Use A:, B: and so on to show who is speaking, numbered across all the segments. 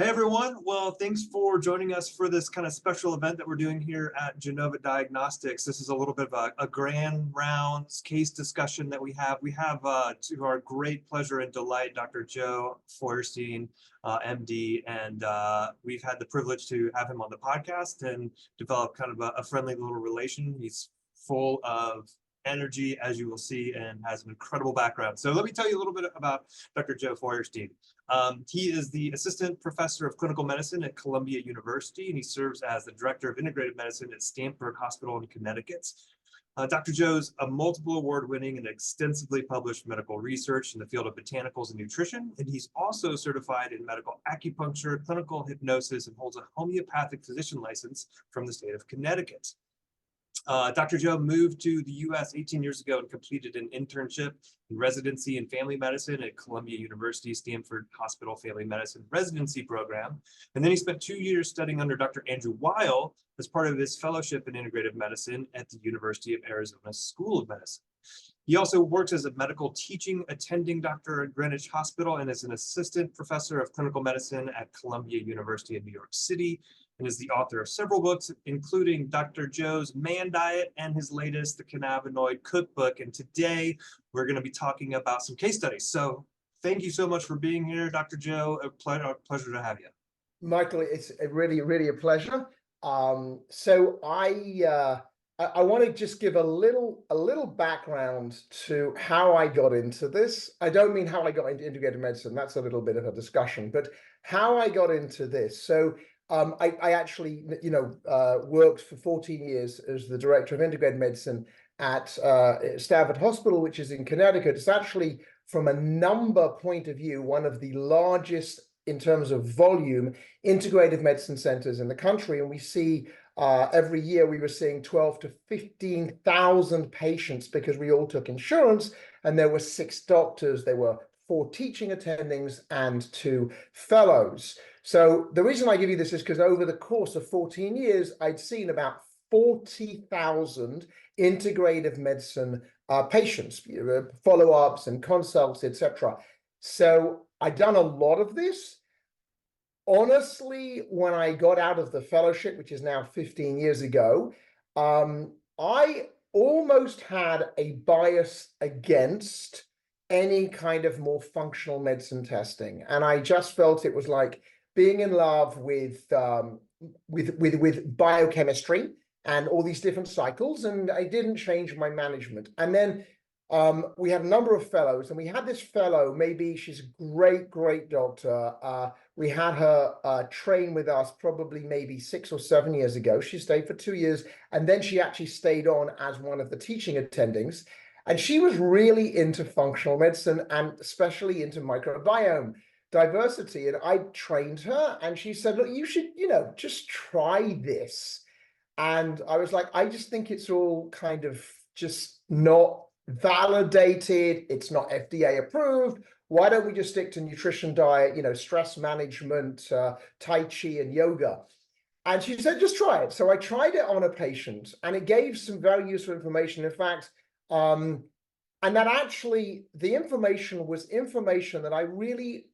A: Hey everyone, well, thanks for joining us for this kind of special event that we're doing here at Genova Diagnostics. This is a little bit of a grand rounds case discussion that we have. We have, to our great pleasure and delight, Dr. Joe Feuerstein, MD, and we've had the privilege to have him on the podcast and develop kind of a friendly little relation. He's full of energy, as you will see, and has an incredible background. So let me tell you a little bit about Dr. Joe Feuerstein. He is the Assistant Professor of Clinical Medicine at Columbia University, and he serves as the Director of Integrative Medicine at Stanford Hospital in Connecticut. Dr. Joe's a multiple award-winning and extensively published medical research in the field of botanicals and nutrition, and he's also certified in medical acupuncture, clinical hypnosis, and holds a homeopathic physician license from the state of Connecticut. Dr. Joe moved to the US 18 years ago and completed an internship in residency in family medicine at Columbia University Stanford Hospital Family Medicine Residency Program. And then he spent 2 years studying under Dr. Andrew Weil as part of his fellowship in integrative medicine at the University of Arizona School of Medicine. He also works as a medical teaching attending doctor at Greenwich Hospital and is an assistant professor of clinical medicine at Columbia University in New York City, and is the author of several books, including Dr. Joe's Man Diet and his latest, The Cannabinoid Cookbook. And today we're going to be talking about some case studies. So thank you so much for being here, Dr. Joe. A pleasure to have you.
B: Michael, it's really a pleasure. So I want to just give a little background to how I got into this. I don't mean how I got into integrative medicine. That's a little bit of a discussion, but how I got into this. So I actually, worked for 14 years as the director of integrated medicine at Stanford Hospital, which is in Connecticut. It's actually, from a number point of view, one of the largest in terms of volume integrative medicine centers in the country. And we see every year we were seeing 12 to 15,000 patients because we all took insurance, and there were 6 doctors, there were 4 teaching attendings and 2 fellows. So the reason I give you this is because over the course of 14 years, I'd seen about 40,000 integrative medicine patients, follow-ups and consults, etc. So I'd done a lot of this. Honestly, when I got out of the fellowship, which is now 15 years ago, I almost had a bias against any kind of more functional medicine testing. And I just felt it was like being in love with biochemistry and all these different cycles, and I didn't change my management. And then we had a number of fellows, and we had this fellow, maybe she's a great doctor. We had her train with us probably maybe 6 or 7 years ago. She stayed for 2 years, and then she actually stayed on as one of the teaching attendings. And she was really into functional medicine and especially into microbiome diversity. And I trained her, and she said, look, you should, just try this. And I was like, I just think it's all kind of just not validated. It's not FDA approved. Why don't we just stick to nutrition, diet, stress management, Tai Chi and yoga? And she said, just try it. So I tried it on a patient, and it gave some very useful information. In fact, and that actually, the information was information that I really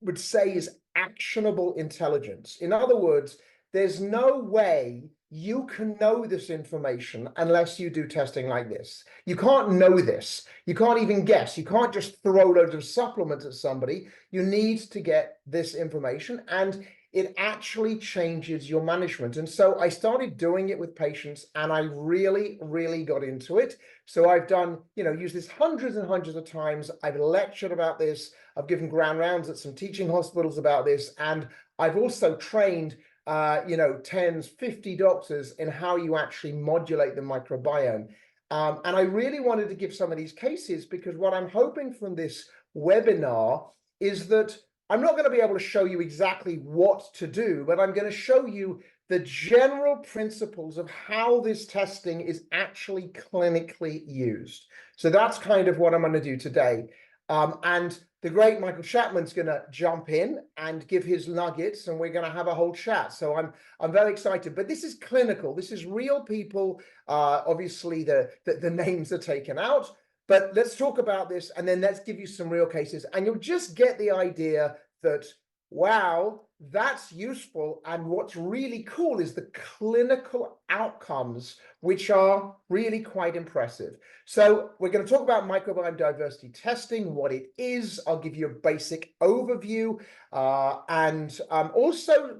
B: would say is actionable intelligence. In other words, there's no way you can know this information unless you do testing like this. You can't know this. You can't even guess. You can't just throw loads of supplements at somebody. You need to get this information, and it actually changes your management. And so I started doing it with patients, and I really got into it. So I've done, used this hundreds and hundreds of times. I've lectured about this. I've given grand rounds at some teaching hospitals about this. And I've also trained, tens, 50 doctors in how you actually modulate the microbiome. And I really wanted to give some of these cases because what I'm hoping from this webinar is that I'm not going to be able to show you exactly what to do, but I'm going to show you the general principles of how this testing is actually clinically used. So that's kind of what I'm going to do today. And the great Michael Chapman's going to jump in and give his nuggets, and we're going to have a whole chat. So I'm very excited. But this is clinical. This is real people. Obviously, the names are taken out. But let's talk about this, and then let's give you some real cases, and you'll just get the idea that wow, that's useful. And what's really cool is the clinical outcomes, which are really quite impressive. So we're going to talk about microbiome diversity testing, what it is. I'll give you a basic overview, and also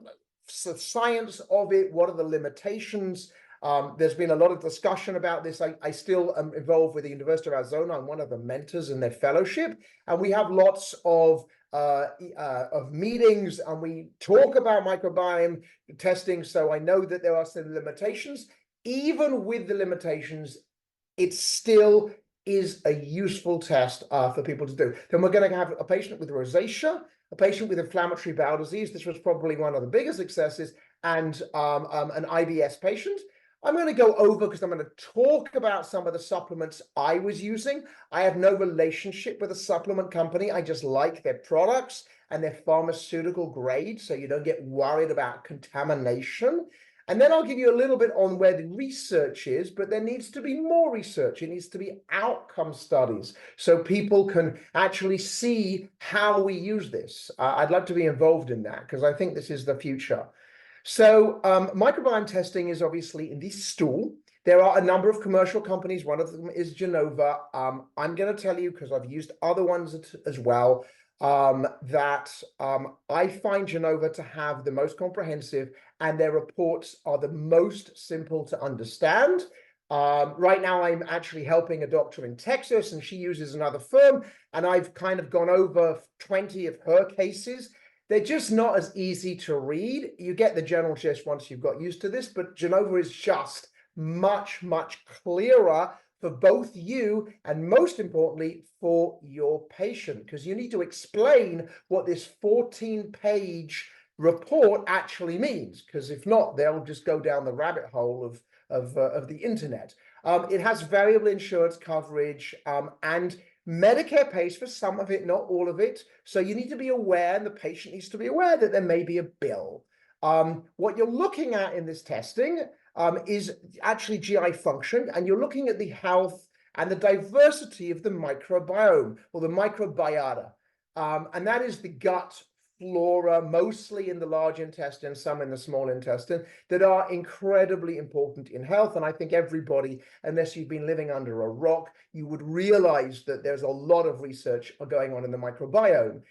B: the science of it. What are the limitations? There's been a lot of discussion about this. I still am involved with the University of Arizona. I'm one of the mentors in their fellowship, and we have lots of meetings, and we talk about microbiome testing. So I know that there are some limitations. Even with the limitations, it still is a useful test for people to do. Then we're going to have a patient with rosacea, a patient with inflammatory bowel disease. This was probably one of the biggest successes, and an IBS patient. I'm going to go over because I'm going to talk about some of the supplements I was using. I have no relationship with a supplement company. I just like their products and their pharmaceutical grade, so you don't get worried about contamination. And then I'll give you a little bit on where the research is, but there needs to be more research. It needs to be outcome studies so people can actually see how we use this. I'd like to be involved in that because I think this is the future. So microbiome testing is obviously in the stool. There are a number of commercial companies. One of them is Genova. I'm going to tell you, because I've used other ones as well, that I find Genova to have the most comprehensive, and their reports are the most simple to understand. Right now, I'm actually helping a doctor in Texas, and she uses another firm, and I've kind of gone over 20 of her cases. They're just not as easy to read. You get the general gist once you've got used to this, but Genova is just much, much clearer for both you and, most importantly, for your patient, because you need to explain what this 14-page report actually means, because if not, they'll just go down the rabbit hole of the internet. It has variable insurance coverage, and Medicare pays for some of it, not all of it. So you need to be aware, and the patient needs to be aware, that there may be a bill. What you're looking at in this testing is actually GI function, and you're looking at the health and the diversity of the microbiome, or the microbiota. And that is the gut flora, mostly in the large intestine, some in the small intestine, that are incredibly important in health. And I think everybody, unless you've been living under a rock, you would realize that there's a lot of research going on in the microbiome.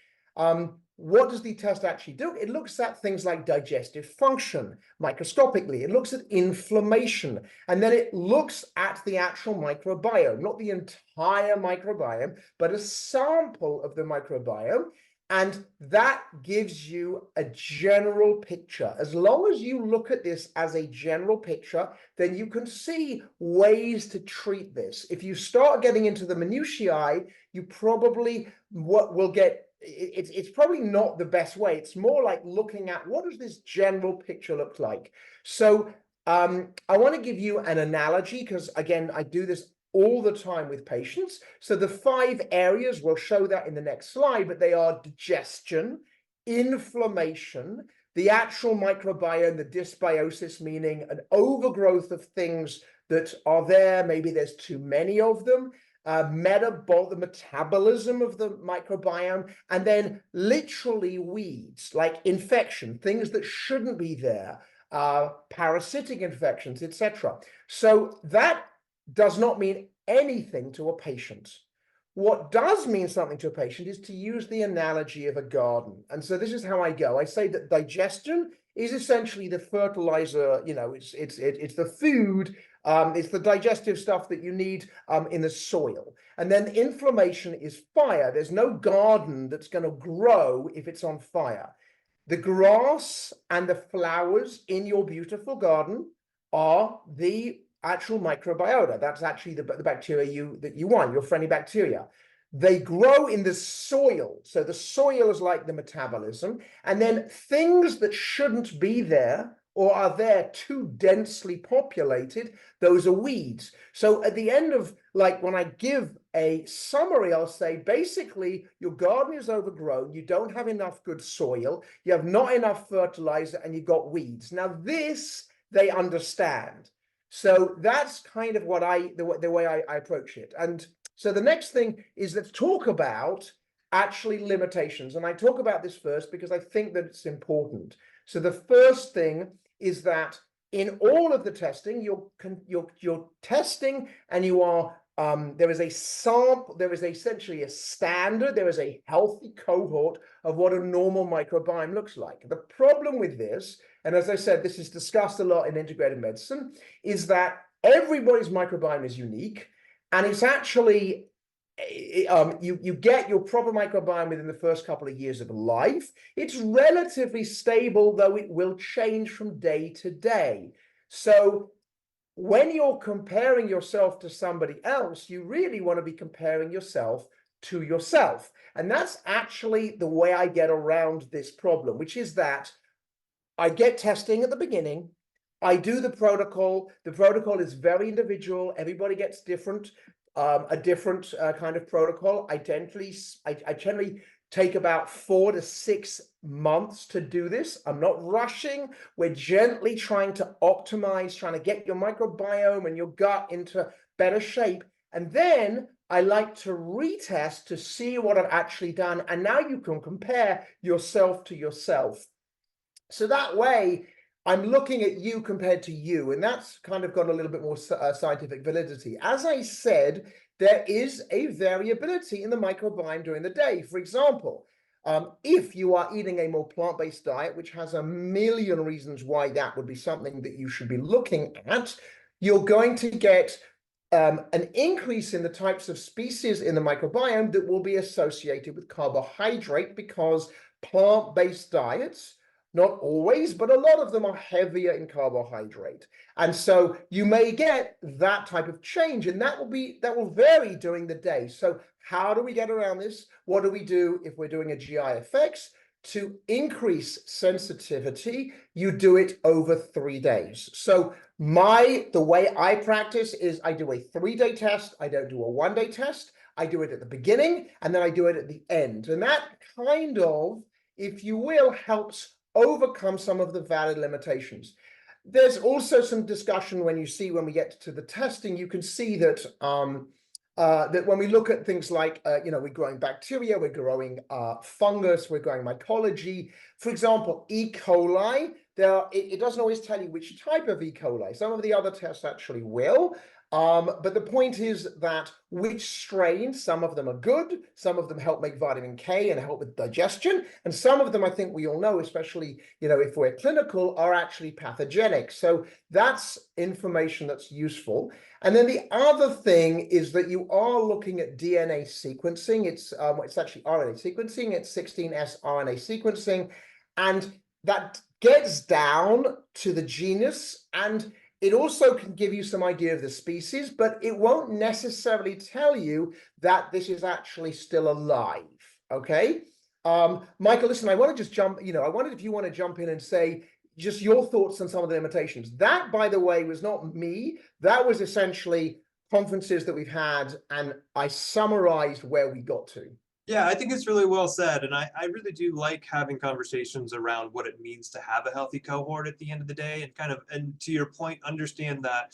B: What does the test actually do? It looks at things like digestive function microscopically. It looks at inflammation, and then it looks at the actual microbiome, not the entire microbiome, but a sample of the microbiome. And that gives you a general picture. As long as you look at this as a general picture, then you can see ways to treat this. If you start getting into the minutiae, you probably will get, it's probably not the best way. It's more like looking at, what does this general picture look like? So I want to give you an analogy, because again, I do this all the time with patients. So the 5 areas, we'll show that in the next slide, but they are digestion, inflammation, the actual microbiome, the dysbiosis, meaning an overgrowth of things that are there. Maybe there's too many of them. The metabolism of the microbiome, and then literally weeds, like infection, things that shouldn't be there, parasitic infections, etc. So that does not mean anything to a patient. What does mean something to a patient is to use the analogy of a garden. And so this is how I go. I say that digestion is essentially the fertilizer, it's the food, it's the digestive stuff that you need in the soil. And then inflammation is fire. There's no garden that's going to grow if it's on fire. The grass and the flowers in your beautiful garden are the actual microbiota. That's actually the bacteria that you want, your friendly bacteria. They grow in the soil. So the soil is like the metabolism. And then things that shouldn't be there or are there too densely populated, those are weeds. So at the end of, like, when I give a summary, I'll say, basically, your garden is overgrown, you don't have enough good soil, you have not enough fertilizer, and you've got weeds. Now this, they understand. So that's kind of what the way I approach it. And so the next thing is, let's talk about actually limitations. And I talk about this first because I think that it's important. So the first thing is that in all of the testing, you're testing, and you are there is a sample, there is essentially a standard, there is a healthy cohort of what a normal microbiome looks like. The problem with this, and as I said, this is discussed a lot in integrated medicine, is that everybody's microbiome is unique, and it's actually you get your proper microbiome within the first couple of years of life. It's relatively stable, though it will change from day to day. So when you're comparing yourself to somebody else, you really want to be comparing yourself to yourself. And that's actually the way I get around this problem, which is that I get testing at the beginning. I do the protocol. The protocol is very individual. Everybody gets different, a different kind of protocol. I generally take about 4 to 6 months to do this. I'm not rushing. We're gently trying to optimize, trying to get your microbiome and your gut into better shape. And then I like to retest to see what I've actually done. And now you can compare yourself to yourself. So that way, I'm looking at you compared to you, and that's kind of got a little bit more scientific validity. As I said, there is a variability in the microbiome during the day. For example, if you are eating a more plant-based diet, which has a million reasons why that would be something that you should be looking at, you're going to get an increase in the types of species in the microbiome that will be associated with carbohydrate, because plant-based diets, not always, but a lot of them are heavier in carbohydrate. And so you may get that type of change, and that will vary during the day. So how do we get around this? What do we do if we're doing a GI effects? To increase sensitivity, you do it over 3 days. So the way I practice is I do a 3-day test. I don't do a 1-day test. I do it at the beginning, and then I do it at the end. And that kind of, if you will, helps overcome some of the valid limitations. There's also some discussion when we get to the testing, you can see that that when we look at things like, we're growing bacteria, we're growing fungus, we're growing mycology. For example, E. coli, it doesn't always tell you which type of E. coli. Some of the other tests actually will. But the point is that which strain, some of them are good, some of them help make vitamin K and help with digestion, and some of them, I think we all know, especially, if we're clinical, are actually pathogenic. So that's information that's useful. And then the other thing is that you are looking at DNA sequencing. It's actually RNA sequencing. It's 16S RNA sequencing, and that gets down to the genus, and it also can give you some idea of the species, but it won't necessarily tell you that this is actually still alive, okay? Michael, listen, I want to just jump, I wondered if you want to jump in and say just your thoughts on some of the limitations. That, by the way, was not me. That was essentially conferences that we've had, and I summarized where we got to.
A: Yeah, I think it's really well said. And I really do like having conversations around what it means to have a healthy cohort at the end of the day, and to your point, understand that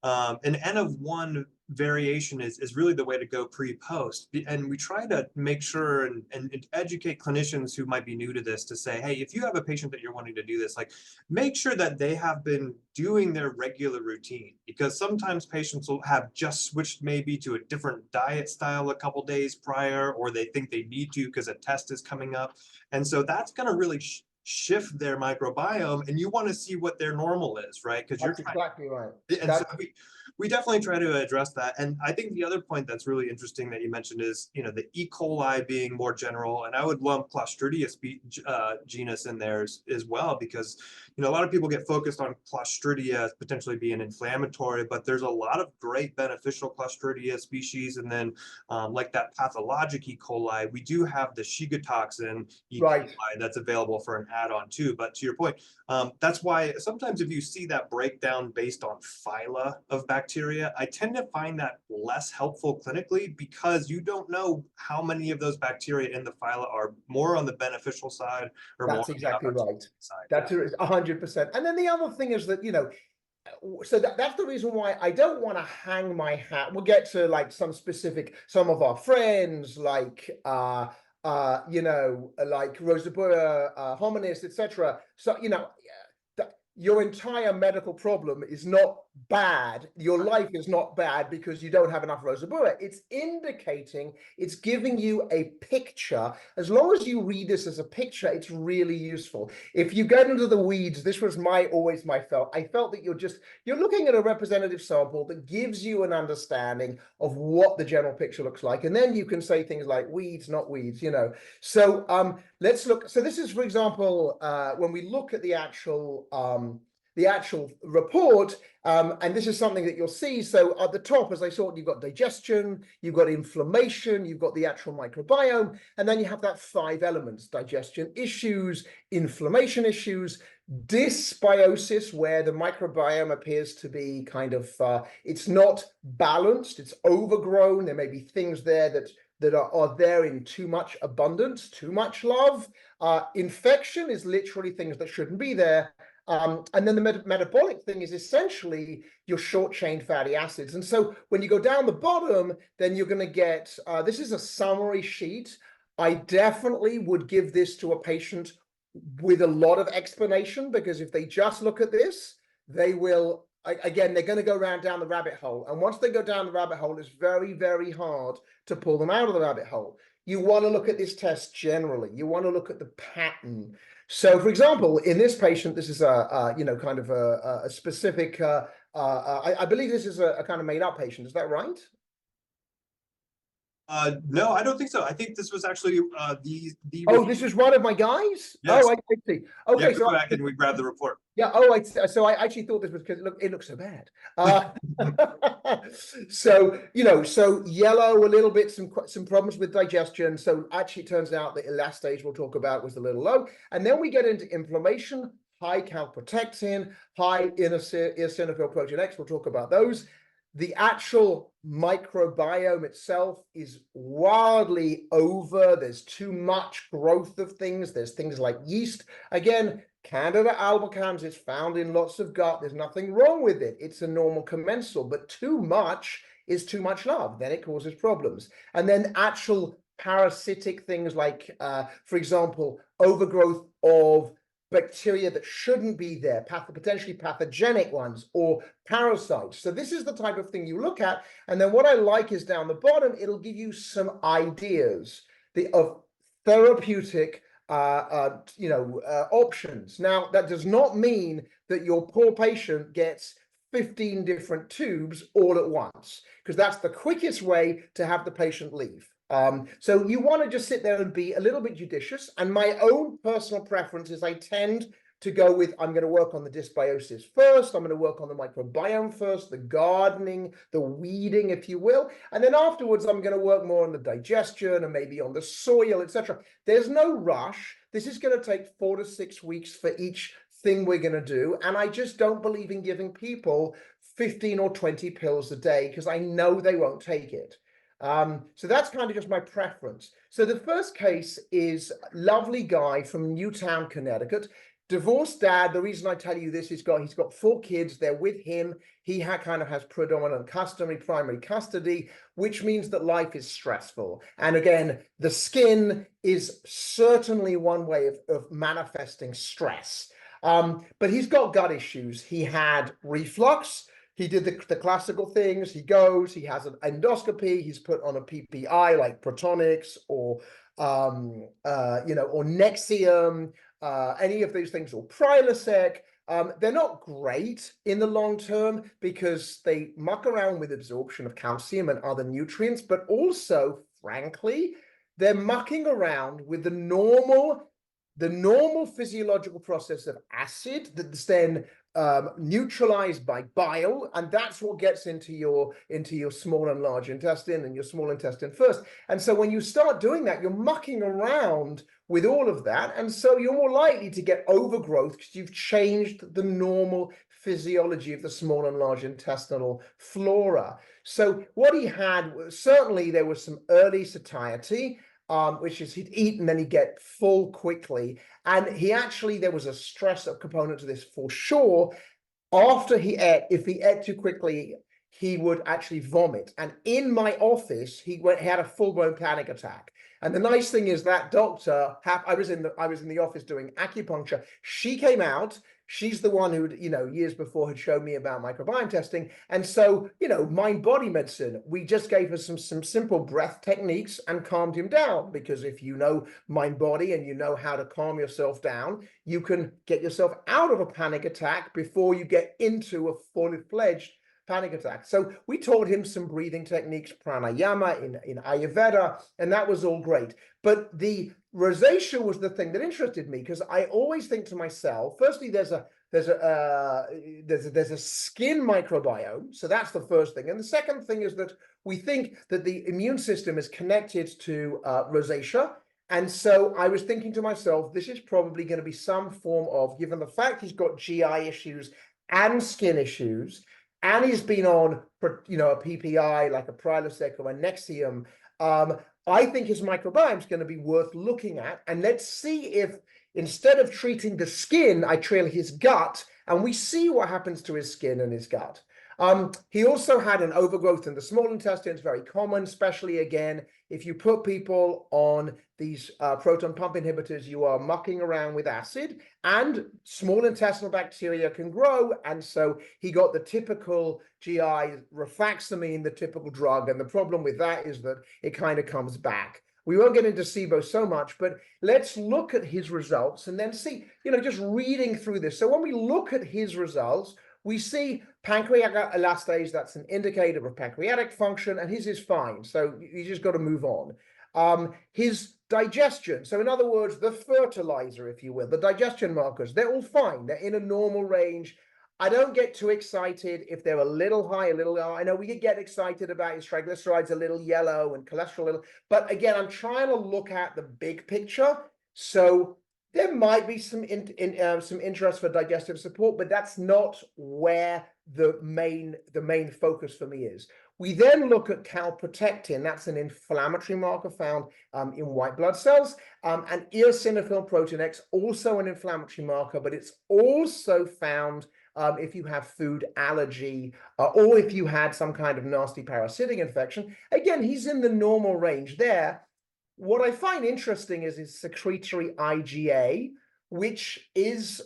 A: an N of 1 variation is really the way to go pre-post. And we try to make sure and educate clinicians who might be new to this to say, hey, if you have a patient that you're wanting to do this, like, make sure that they have been doing their regular routine, because sometimes patients will have just switched maybe to a different diet style a couple days prior, or they think they need to because a test is coming up. And so that's going to really shift their microbiome, and you want to see what their normal is, right? Because
B: That's exactly right.
A: And so we definitely try to address that. And I think the other point that's really interesting that you mentioned is, the E. coli being more general, and I would lump Clostridia genus in there as well, because, a lot of people get focused on Clostridia as potentially being inflammatory, but there's a lot of great beneficial Clostridia species. And then like that pathologic E. coli, we do have the Shiga toxin E. coli that's available for an add-on too. But to your point, that's why sometimes if you see that breakdown based on phyla of bacteria, I tend to find that less helpful clinically, because you don't know how many of those bacteria in the phyla are more on the beneficial side or more on the
B: exactly right
A: side.
B: That's 100%. And then the other thing is that, so that's the reason why I don't want to hang my hat. We'll get to like some of our friends, like like Rosacea, hominis, etc. So, your entire medical problem is not bad. Your life is not bad because you don't have enough Rosacea. It's indicating, it's giving you a picture. As long as you read this as a picture, it's really useful. If you get into the weeds, this was always my felt. I felt that you're looking at a representative sample that gives you an understanding of what the general picture looks like. And then you can say things like weeds, not weeds, So let's look. So this is, for example, when we look at the actual report, and this is something that you'll see. So at the top, as I saw, you've got digestion, you've got inflammation, you've got the actual microbiome, and then you have that 5 elements: digestion issues, inflammation issues, dysbiosis, where the microbiome appears to be kind of, it's not balanced, it's overgrown. There may be things there that are there in too much abundance, too much love. Infection is literally things that shouldn't be there. And then the metabolic thing is essentially your short-chain fatty acids. And so when you go down the bottom, then you're going to get, this is a summary sheet. I definitely would give this to a patient with a lot of explanation, because if they just look at this, they will, again, they're going to go down the rabbit hole. And once they go down the rabbit hole, it's very, very hard to pull them out of the rabbit hole. You want to look at this test generally. You want to look at the pattern. So, for example, in this patient, this is kind of a specific. I believe this is a kind of made-up patient. Is that right?
A: No, I don't think so. I think this was actually the.
B: Oh, this is one of my guys.
A: Yes.
B: Oh, I see. Okay,
A: yeah, so go back and we grab the report.
B: Yeah. Oh, I actually thought this was because it looks so bad. So yellow, a little bit, some problems with digestion. So actually, it turns out the elastase we'll talk about was a little low, and then we get into inflammation, high calprotectin, high eosinophil protein X. We'll talk about those. The actual microbiome itself is wildly over. There's too much growth of things. There's things like yeast. Again, Candida albicans is found in lots of gut. There's nothing wrong with it. It's a normal commensal, but too much is too much love. Then it causes problems. And then actual parasitic things like, for example, overgrowth of bacteria that shouldn't be there, potentially pathogenic ones, or parasites. So this is the type of thing you look at. And then what I like is down the bottom, it'll give you some ideas of therapeutic options. Now, that does not mean that your poor patient gets 15 different tubes all at once, because that's the quickest way to have the patient leave. So you want to just sit there and be a little bit judicious. And my own personal preference is I tend to go with, I'm going to work on the dysbiosis first. I'm going to work on the microbiome first, the gardening, the weeding, if you will. And then afterwards, I'm going to work more on the digestion and maybe on the soil, etc. There's no rush. This is going to take 4 to 6 weeks for each thing we're going to do. And I just don't believe in giving people 15 or 20 pills a day, because I know they won't take it. So that's kind of just my preference. So the first case is a lovely guy from Newtown, Connecticut, divorced dad. The reason I tell you this is he's got 4 kids. They're with him. He kind of has predominant primary custody, which means that life is stressful. And again, the skin is certainly one way of manifesting stress. But he's got gut issues. He had reflux. He did the classical things. He has an endoscopy. He's put on a PPI like Protonix or Nexium, any of those things, or Prilosec. They're not great in the long term because they muck around with absorption of calcium and other nutrients, but also, frankly, they're mucking around with the normal physiological process of acid that's then neutralized by bile, and that's what gets into your small and large intestine, and your small intestine first. And so when you start doing that, you're mucking around with all of that, and so you're more likely to get overgrowth because you've changed the normal physiology of the small and large intestinal flora. So what he had, certainly there was some early satiety, which is he'd eat and then he'd get full quickly. And there was a stress component to this for sure. After he ate, if he ate too quickly, he would actually vomit. And in my office, he had a full-blown panic attack. And the nice thing is that doctor, I was in the office doing acupuncture. She came out. She's the one who, years before had shown me about microbiome testing. And so, mind-body medicine, we just gave her some simple breath techniques and calmed him down. Because if you know mind-body and you know how to calm yourself down, you can get yourself out of a panic attack before you get into a fully-fledged panic attack. So we taught him some breathing techniques, pranayama in Ayurveda, and that was all great. But the rosacea was the thing that interested me, because I always think to myself, firstly, there's a skin microbiome, so that's the first thing. And the second thing is that we think that the immune system is connected to rosacea. And so I was thinking to myself, this is probably going to be some form of, given the fact he's got GI issues and skin issues, and he's been on, a PPI like a Prilosec or a Nexium, I think his microbiome is going to be worth looking at. And let's see if, instead of treating the skin, I trail his gut, and we see what happens to his skin and his gut. He also had an overgrowth in the small intestine. It's very common, especially, again, if you put people on these proton pump inhibitors, you are mucking around with acid, and small intestinal bacteria can grow. And so he got the typical GI rifaximin, the typical drug. And the problem with that is that it kind of comes back. We won't get into SIBO so much, but let's look at his results and then see, just reading through this. So when we look at his results, we see pancreatic elastase, that's an indicator of pancreatic function, and his is fine. So you just got to move on. His digestion, so in other words, the fertilizer, if you will, the digestion markers, they're all fine. They're in a normal range. I don't get too excited if they're a little high, a little low. I know we could get excited about his triglycerides a little yellow and cholesterol a little, but again, I'm trying to look at the big picture. So there might be some interest for digestive support, but that's not where the main focus for me is. We then look at calprotectin. That's an inflammatory marker found in white blood cells, and eosinophil protein X, also an inflammatory marker, but it's also found if you have food allergy or if you had some kind of nasty parasitic infection. Again, he's in the normal range there. What I find interesting is his secretory IgA, which is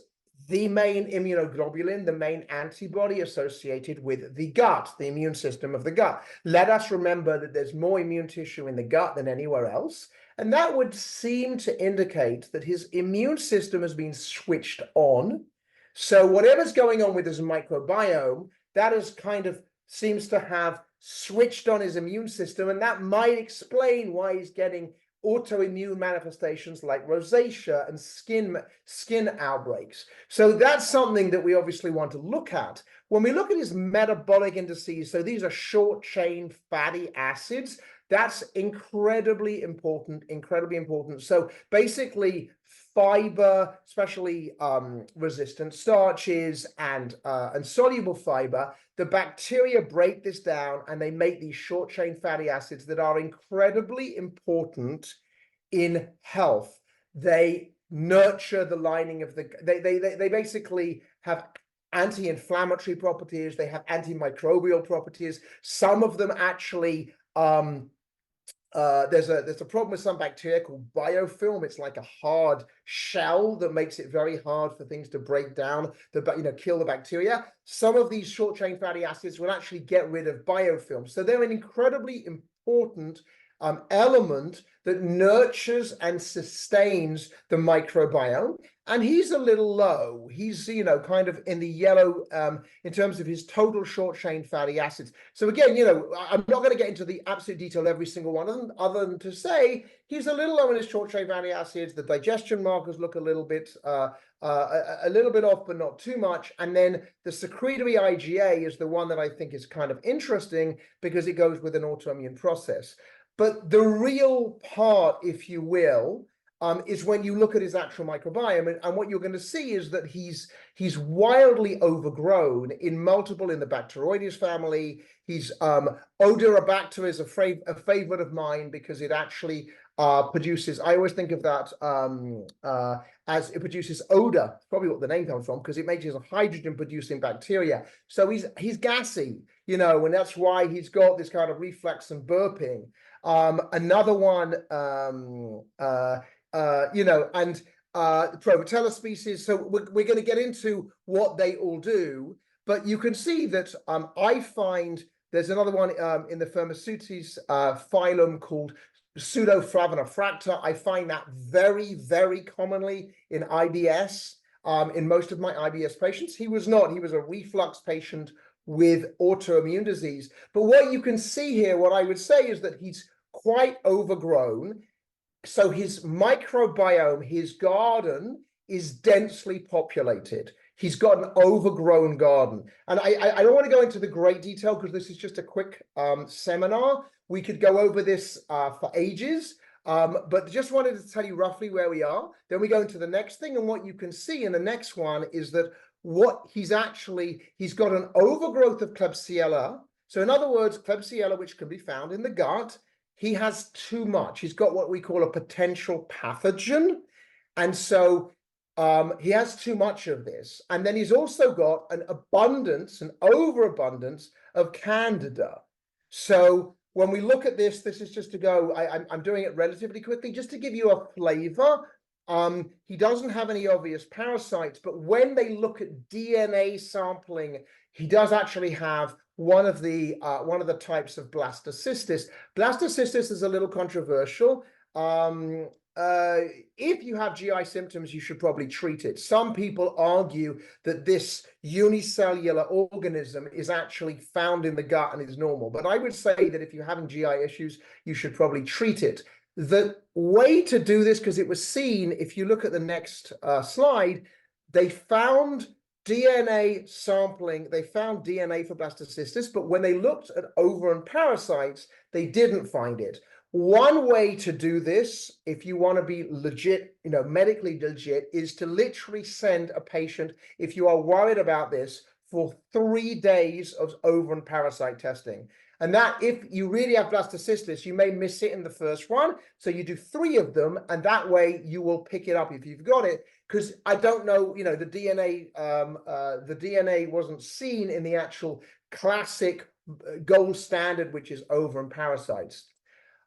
B: the main immunoglobulin, the main antibody associated with the gut, the immune system of the gut. Let us remember that there's more immune tissue in the gut than anywhere else. And that would seem to indicate that his immune system has been switched on. So whatever's going on with his microbiome, that is kind of seems to have switched on his immune system. And that might explain why he's getting autoimmune manifestations like rosacea and skin outbreaks. So that's something that we obviously want to look at. When we look at his metabolic indices, so these are short chain fatty acids, that's incredibly important, incredibly important. So basically fiber, especially resistant starches and soluble fiber, the bacteria break this down and they make these short chain fatty acids that are incredibly important in health. They nurture the lining of the, they basically have anti-inflammatory properties, they have antimicrobial properties. Some of them actually there's a problem with some bacteria called biofilm. It's like a hard shell that makes it very hard for things to break down, kill the bacteria. Some of these short chain fatty acids will actually get rid of biofilm. So they're an incredibly important element that nurtures and sustains the microbiome. And he's a little low. He's, kind of in the yellow in terms of his total short chain fatty acids. So again, I'm not going to get into the absolute detail of every single one of them, other than to say he's a little low in his short chain fatty acids. The digestion markers look a little bit off, but not too much. And then the secretory IgA is the one that I think is kind of interesting because it goes with an autoimmune process. But the real part, if you will, is when you look at his actual microbiome, and what you're going to see is that he's wildly overgrown in the Bacteroides family. He's Odorobacter is a favorite of mine because it actually produces, I always think of that as it produces odor, probably what the name comes from, because it makes it a hydrogen producing bacteria. So he's gassy, and that's why he's got this kind of reflux and burping. Another one, and Prevotella species. So we're going to get into what they all do, but you can see that I find there's another one in the Firmicutes phylum called Pseudoflavina fracta. I find that very, very commonly in IBS, in most of my IBS patients. He was not. He was a reflux patient with autoimmune disease. But what you can see here, what I would say is that he's quite overgrown. So his microbiome, his garden, is densely populated. He's got an overgrown garden. And I don't want to go into the great detail because this is just a quick seminar. We could go over this for ages, but just wanted to tell you roughly where we are. Then we go into the next thing, and what you can see in the next one is that he's got an overgrowth of Klebsiella. So in other words, Klebsiella, which can be found in the gut, he has too much. He's got what we call a potential pathogen. And so he has too much of this. And then he's also got an overabundance of Candida. So when we look at this, this is just to go, I'm doing it relatively quickly, just to give you a flavor. He doesn't have any obvious parasites, but when they look at DNA sampling, he does actually have one of the types of blastocystis. Blastocystis is a little controversial. If you have GI symptoms, you should probably treat it. Some people argue that this unicellular organism is actually found in the gut and is normal. But I would say that if you're having GI issues, you should probably treat it. The way to do this, because it was seen, if you look at the next slide, they found DNA sampling, they found DNA for blastocystis, but when they looked at ovarian parasites, they didn't find it. One way to do this, if you want to be legit, medically legit, is to literally send a patient, if you are worried about this, for 3 days of ovarian parasite testing. And that, if you really have blastocystis, you may miss it in the first one. So you do 3 of them, and that way you will pick it up if you've got it. Because I don't know, the DNA wasn't seen in the actual classic gold standard, which is ovarian parasites.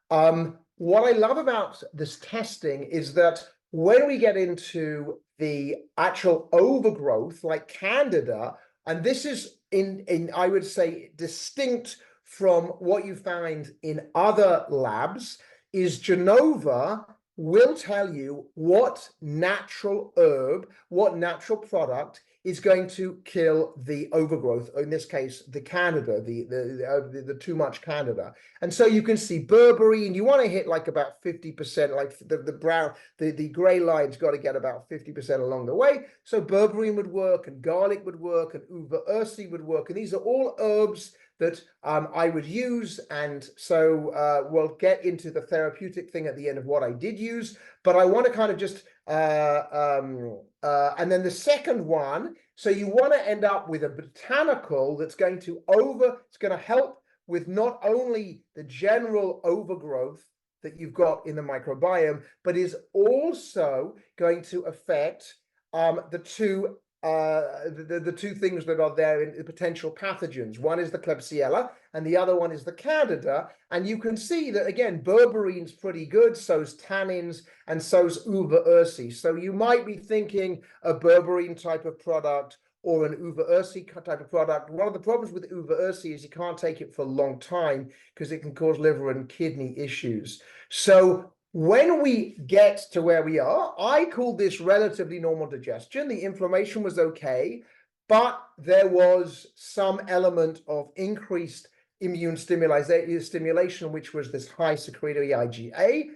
B: What I love about this testing is that when we get into the actual overgrowth, like Candida, and this is in I would say distinct from what you find in other labs, is Genova will tell you what natural herb, what natural product is going to kill the overgrowth, in this case, the Candida, the too much Candida. And so you can see berberine, you want to hit like about 50%, like the gray line's got to get about 50% along the way. So berberine would work, and garlic would work, and uva ursi would work. And these are all herbs that I would use. And so we'll get into the therapeutic thing at the end of what I did use, but I want to kind of just, and then the second one, so you want to end up with a botanical that's going to it's going to help with not only the general overgrowth that you've got in the microbiome, but is also going to affect the two things that are there in the potential pathogens. One is the Klebsiella and the other one is the Candida. And you can see that, again, berberine's pretty good, so's tannins, and so's uva ursi. So you might be thinking a berberine type of product or an uva ursi type of product. One of the problems with uva ursi is you can't take it for a long time because it can cause liver and kidney issues. So when we get to where we are, I call this relatively normal digestion. The inflammation was okay, but there was some element of increased immune stimulation, which was this high secretory IgA.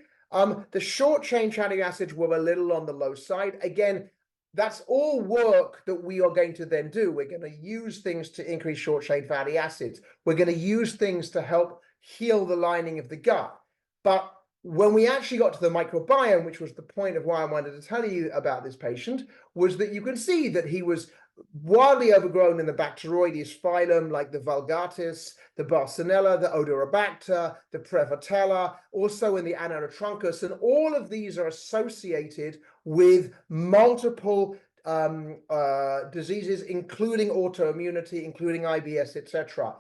B: The short-chain fatty acids were a little on the low side. Again, that's all work that we are going to then do. We're going to use things to increase short-chain fatty acids. We're going to use things to help heal the lining of the gut. But when we actually got to the microbiome, which was the point of why I wanted to tell you about this patient, was that you can see that he was wildly overgrown in the Bacteroides phylum, like the Vulgaris, the Bartonella, the Odorobacter, the Prevotella, also in the Anarotruncus, and all of these are associated with multiple diseases, including autoimmunity, including IBS, etc.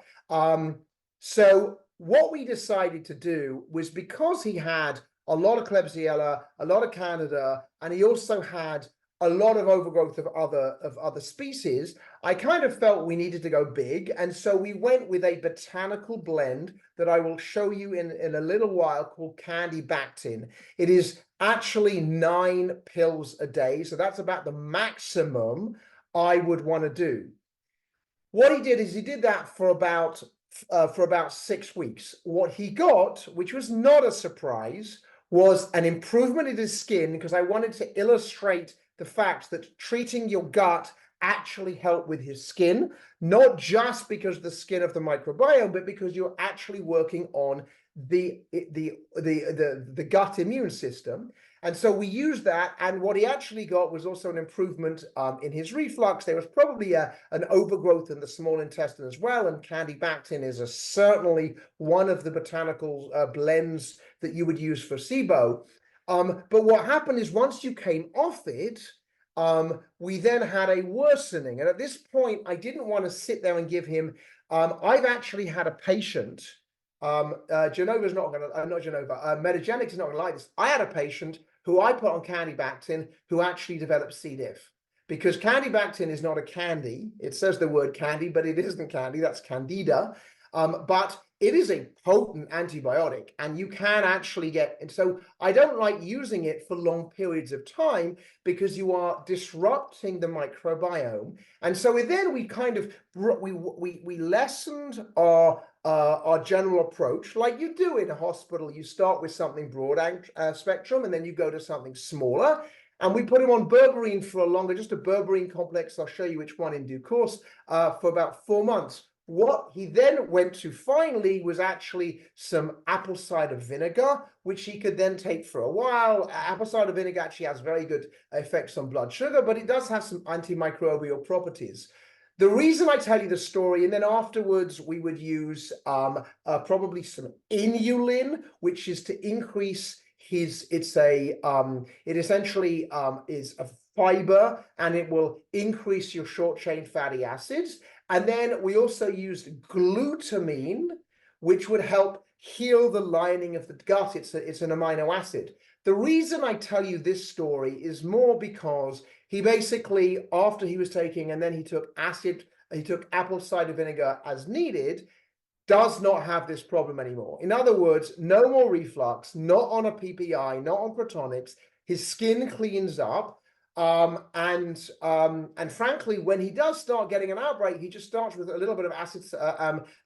B: So what we decided to do was, because he had a lot of Klebsiella, a lot of Candida, and he also had a lot of overgrowth of other species, I kind of felt we needed to go big. And so we went with a botanical blend that I will show you in a little while, called Candibactin. It is actually 9 pills a day. So that's about the maximum I would want to do. What he did is he did that for about 6 weeks. What he got, which was not a surprise, was an improvement in his skin, because I wanted to illustrate the fact that treating your gut actually helped with his skin, not just because of the skin of the microbiome, but because you're actually working on the gut immune system. And so we used that, and what he actually got was also an improvement in his reflux. There was probably an overgrowth in the small intestine as well, and Candibactin is certainly one of the botanical blends that you would use for SIBO. But what happened is, once you came off it, we then had a worsening. And at this point, I didn't want to sit there and give him, I've actually had a patient, Genova's not going to, not Genova, Metagenics is not going to like this. I had a patient who I put on Candibactin who actually developed C. diff. Because Candibactin is not a candy. It says the word candy, but it isn't candy. That's Candida. But it is a potent antibiotic, and you can actually get, and so I don't like using it for long periods of time, because you are disrupting the microbiome. And so we kind of, we lessened our general approach, like you do in a hospital. You start with something broad spectrum, and then you go to something smaller. And we put him on berberine for a longer, just a berberine complex, I'll show you which one in due course, for about 4 months. What he then went to finally was actually some apple cider vinegar, which he could then take for a while. Apple cider vinegar actually has very good effects on blood sugar, but it does have some antimicrobial properties. The reason I tell you the story, and then afterwards we would use probably some inulin, which is to increase his, it essentially is a fiber, and it will increase your short chain fatty acids. And then we also used glutamine, which would help heal the lining of the gut. It's an amino acid. The reason I tell you this story is more because he basically, after he was taking, and then he took apple cider vinegar as needed, does not have this problem anymore. In other words, no more reflux, not on a PPI, not on Protonics. His skin cleans up. And frankly, when he does start getting an outbreak, he just starts with a little bit of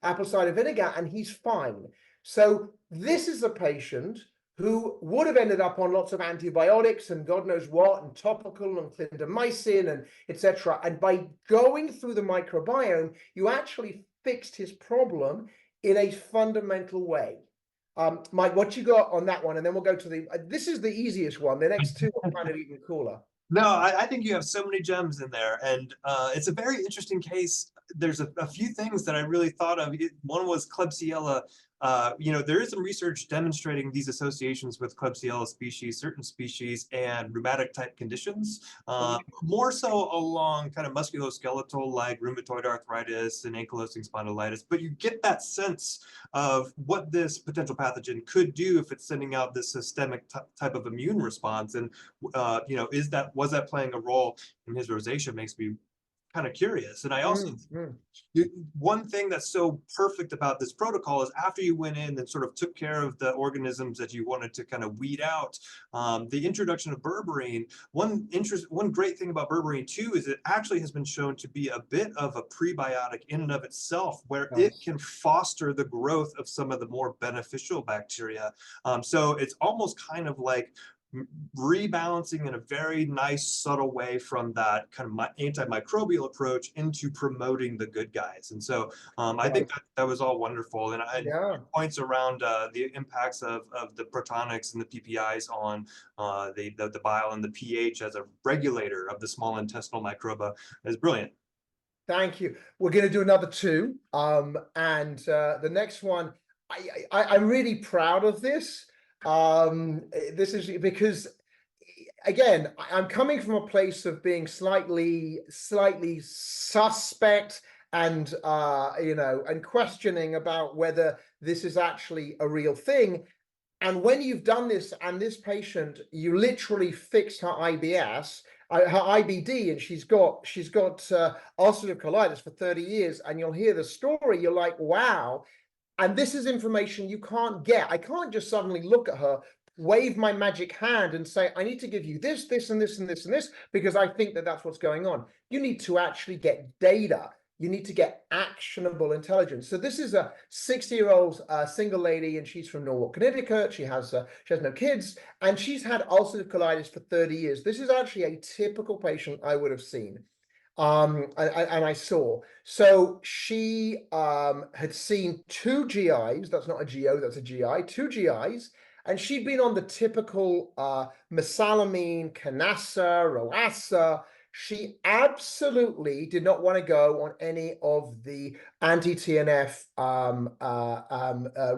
B: apple cider vinegar, and he's fine. So this is a patient who would have ended up on lots of antibiotics and God knows what, and topical and clindamycin and etc. And by going through the microbiome, you actually fixed his problem in a fundamental way. Mike, what you got on that one? And then we'll go to this is the easiest one. The next two are kind of even cooler.
A: No, I think you have so many gems in there, and it's a very interesting case. There's a few things that I really thought of. One was Klebsiella. There is some research demonstrating these associations with Klebsiella species, certain species, and rheumatic type conditions, more so along kind of musculoskeletal, like rheumatoid arthritis and ankylosing spondylitis. But you get that sense of what this potential pathogen could do if it's sending out this systemic type of immune response. And was that playing a role in his rosacea? Makes me kind of curious. And I also, one thing that's so perfect about this protocol is, after you went in and sort of took care of the organisms that you wanted to kind of weed out, the introduction of berberine. One great thing about berberine too is it actually has been shown to be a bit of a prebiotic in and of itself, where it can foster the growth of some of the more beneficial bacteria. So it's almost kind of like rebalancing in a very nice, subtle way from that kind of antimicrobial approach into promoting the good guys. And so I think that was all wonderful. And points around the impacts of the Protonics and the PPIs on the bile and the pH as a regulator of the small intestinal microba is brilliant.
B: Thank you. We're going to do another two. And the next one, I'm really proud of this. This is because, again, I'm coming from a place of being slightly suspect and and questioning about whether this is actually a real thing. And when you've done this, and this patient, you literally fixed her IBS, her IBD, and she's got ulcerative colitis for 30 years, and you'll hear the story, you're like, wow. And this is information you can't get. I can't just suddenly look at her, wave my magic hand and say, I need to give you this, this, and this, and this, and this, because I think that that's what's going on. You need to actually get data. You need to get actionable intelligence. So this is a 60-year-old single lady, and she's from Norwalk, Connecticut. She has no kids, and she's had ulcerative colitis for 30 years. This is actually a typical patient I would have seen. And I saw. So she had seen 2 GIs. That's not a GO, that's a GI. 2 GIs. And she'd been on the typical mesalamine, Canassa, Rosacea. She absolutely did not want to go on any of the anti-TNF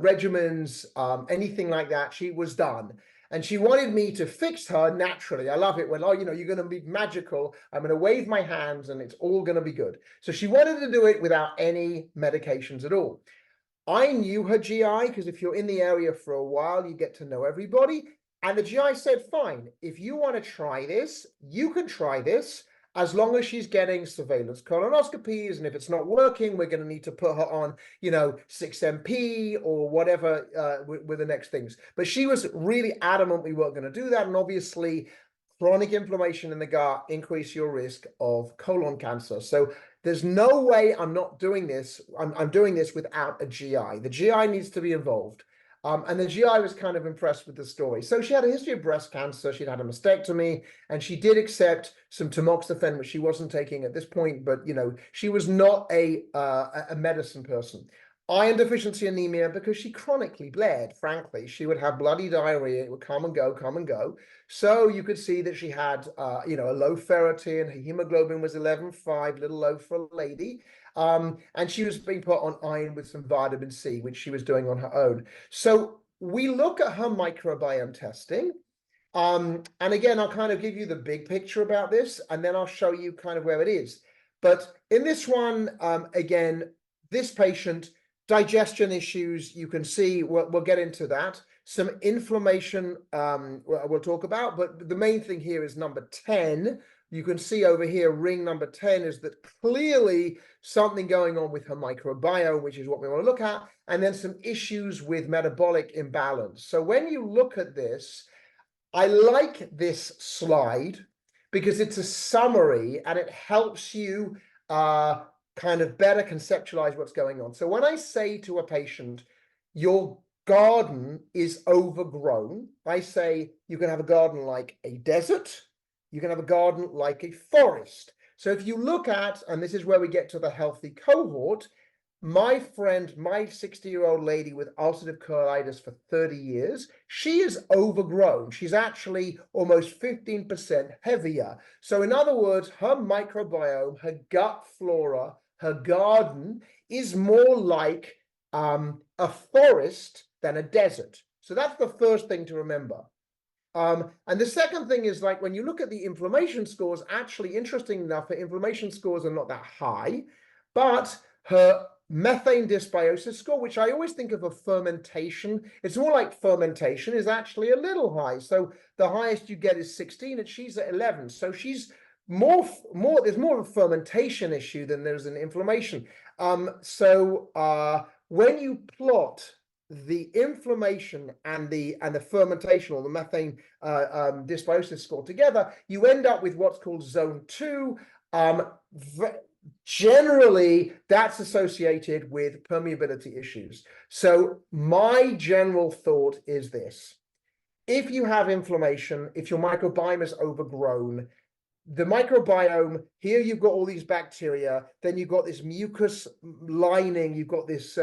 B: regimens, anything like that. She was done. And she wanted me to fix her naturally. I love it when, oh, you're going to be magical. I'm going to wave my hands and it's all going to be good. So she wanted to do it without any medications at all. I knew her GI, because if you're in the area for a while, you get to know everybody. And the GI said, fine, if you want to try this, you can try this, as long as she's getting surveillance colonoscopies. And if it's not working, we're going to need to put her on, 6MP or whatever with the next things. But she was really adamant we weren't going to do that. And obviously, chronic inflammation in the gut increase your risk of colon cancer. So there's no way I'm not doing this. I'm doing this without a GI. The GI needs to be involved. And the GI was kind of impressed with the story. So she had a history of breast cancer. She'd had a mastectomy, and she did accept some tamoxifen, which she wasn't taking at this point. But, she was not a medicine person. Iron deficiency anemia, because she chronically bled, frankly. She would have bloody diarrhea. It would come and go, come and go. So you could see that she had, a low ferritin. Her hemoglobin was 11.5, little low for a lady. And she was being put on iron with some vitamin C, which she was doing on her own. So we look at her microbiome testing. And again, I'll kind of give you the big picture about this, and then I'll show you kind of where it is. But in this one, again, this patient, digestion issues, you can see, we'll get into that. Some inflammation we'll talk about, but the main thing here is number 10. You can see over here, ring number 10 is that clearly something going on with her microbiome, which is what we want to look at, and then some issues with metabolic imbalance. So when you look at this, I like this slide because it's a summary and it helps you kind of better conceptualize what's going on. So when I say to a patient, your garden is overgrown, I say you can have a garden like a desert, you can have a garden like a forest. So if you look at, and this is where we get to the healthy cohort, my friend, my 60-year-old lady with ulcerative colitis for 30 years, she is overgrown. She's actually almost 15% heavier. So in other words, her microbiome, her gut flora, her garden is more like a forest than a desert. So that's the first thing to remember. And the second thing is, like, when you look at the inflammation scores, actually, interesting enough, her inflammation scores are not that high, but her methane dysbiosis score, which I always think of a fermentation, it's more like fermentation, is actually a little high. So the highest you get is 16, and she's at 11. So she's there's more of a fermentation issue than there's an inflammation. When you plot the inflammation and the fermentation, or the methane dysbiosis score together, you end up with what's called zone 2. Generally, that's associated with permeability issues. So my general thought is this: if you have inflammation, if your microbiome is overgrown, the microbiome, here you've got all these bacteria, then you've got this mucus lining, you've got this,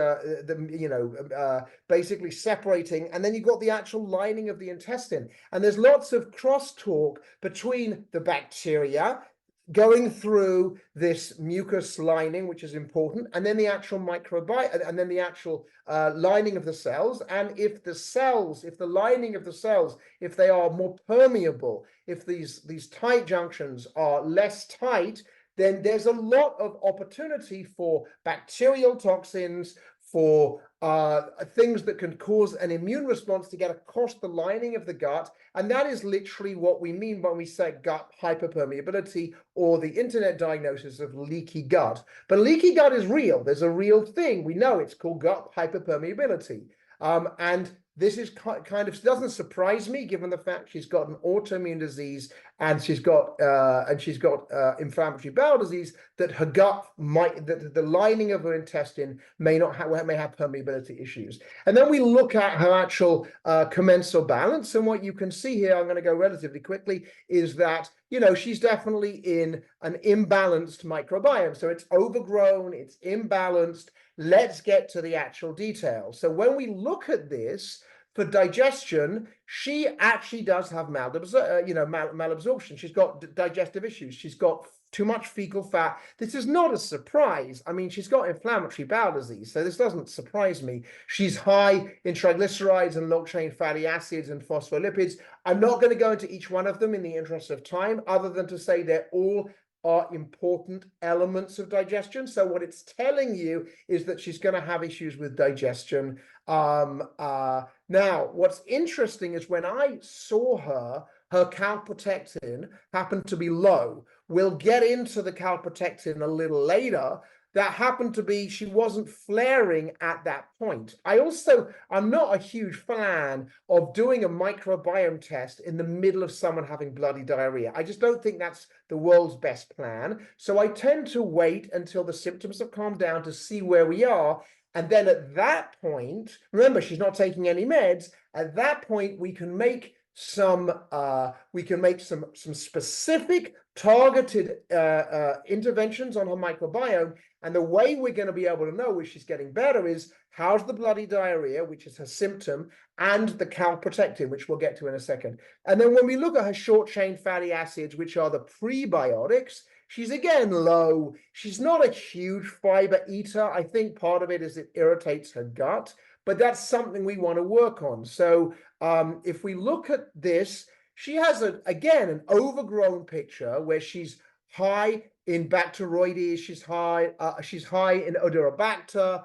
B: basically separating, and then you've got the actual lining of the intestine. And there's lots of crosstalk between the bacteria going through this mucus lining, which is important, and then the actual microbiome, and then the actual lining of the cells. And if the lining of the cells, if they are more permeable, if these tight junctions are less tight, then there's a lot of opportunity for bacterial toxins, for things that can cause an immune response to get across the lining of the gut. And that is literally what we mean when we say gut hyperpermeability, or the internet diagnosis of leaky gut. But leaky gut is real. There's a real thing. We know it's called gut hyperpermeability. And this is kind of doesn't surprise me, given the fact she's got an autoimmune disease and she's got inflammatory bowel disease, that her gut might, that the lining of her intestine may have permeability issues. And then we look at her actual commensal balance, and what you can see here, I'm going to go relatively quickly, is that, you know, she's definitely in an imbalanced microbiome. So it's overgrown, it's imbalanced. Let's get to the actual details. So when we look at this, for digestion, she actually does have malabsorption. She's got digestive issues. She's got too much fecal fat. This is not a surprise. I mean, she's got inflammatory bowel disease, so this doesn't surprise me. She's high in triglycerides and long-chain fatty acids and phospholipids. I'm not going to go into each one of them in the interest of time, other than to say they're all are important elements of digestion. So what it's telling you is that she's going to have issues with digestion. Now, what's interesting is when I saw her calprotectin happened to be low. We'll get into the calprotectin a little later. That happened to be, she wasn't flaring at that point. I'm not a huge fan of doing a microbiome test in the middle of someone having bloody diarrhea. I just don't think that's the world's best plan. So I tend to wait until the symptoms have calmed down to see where we are. And then at that point, remember, she's not taking any meds. At that point, we can make some specific targeted interventions on her microbiome. And the way we're going to be able to know if she's getting better is how's the bloody diarrhea, which is her symptom, and the calprotectin, which we'll get to in a second. And then when we look at her short-chain fatty acids, which are the prebiotics, she's again low. She's not a huge fiber eater. I think part of it is it irritates her gut, but that's something we want to work on. So if we look at this, she has, again, an overgrown picture where she's high in Bacteroides, she's high in Odorobacter.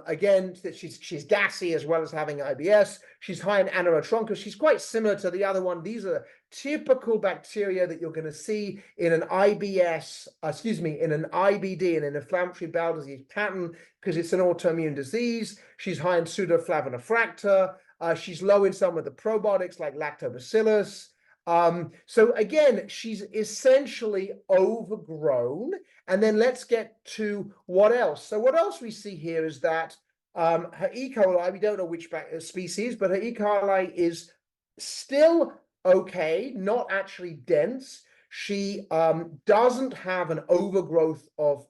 B: Again, she's gassy as well as having IBS. She's high in Analogies. She's quite similar to the other one. These are typical bacteria that you're going to see in an IBS, in an IBD, in an inflammatory bowel disease pattern, because it's an autoimmune disease. She's high in Pseudoflavina. She's low in some of the probiotics like lactobacillus. So again, she's essentially overgrown. And then let's get to what else. So what else we see here is that her E. coli, we don't know which species, but her E. coli is still okay, not actually dense. She doesn't have an overgrowth of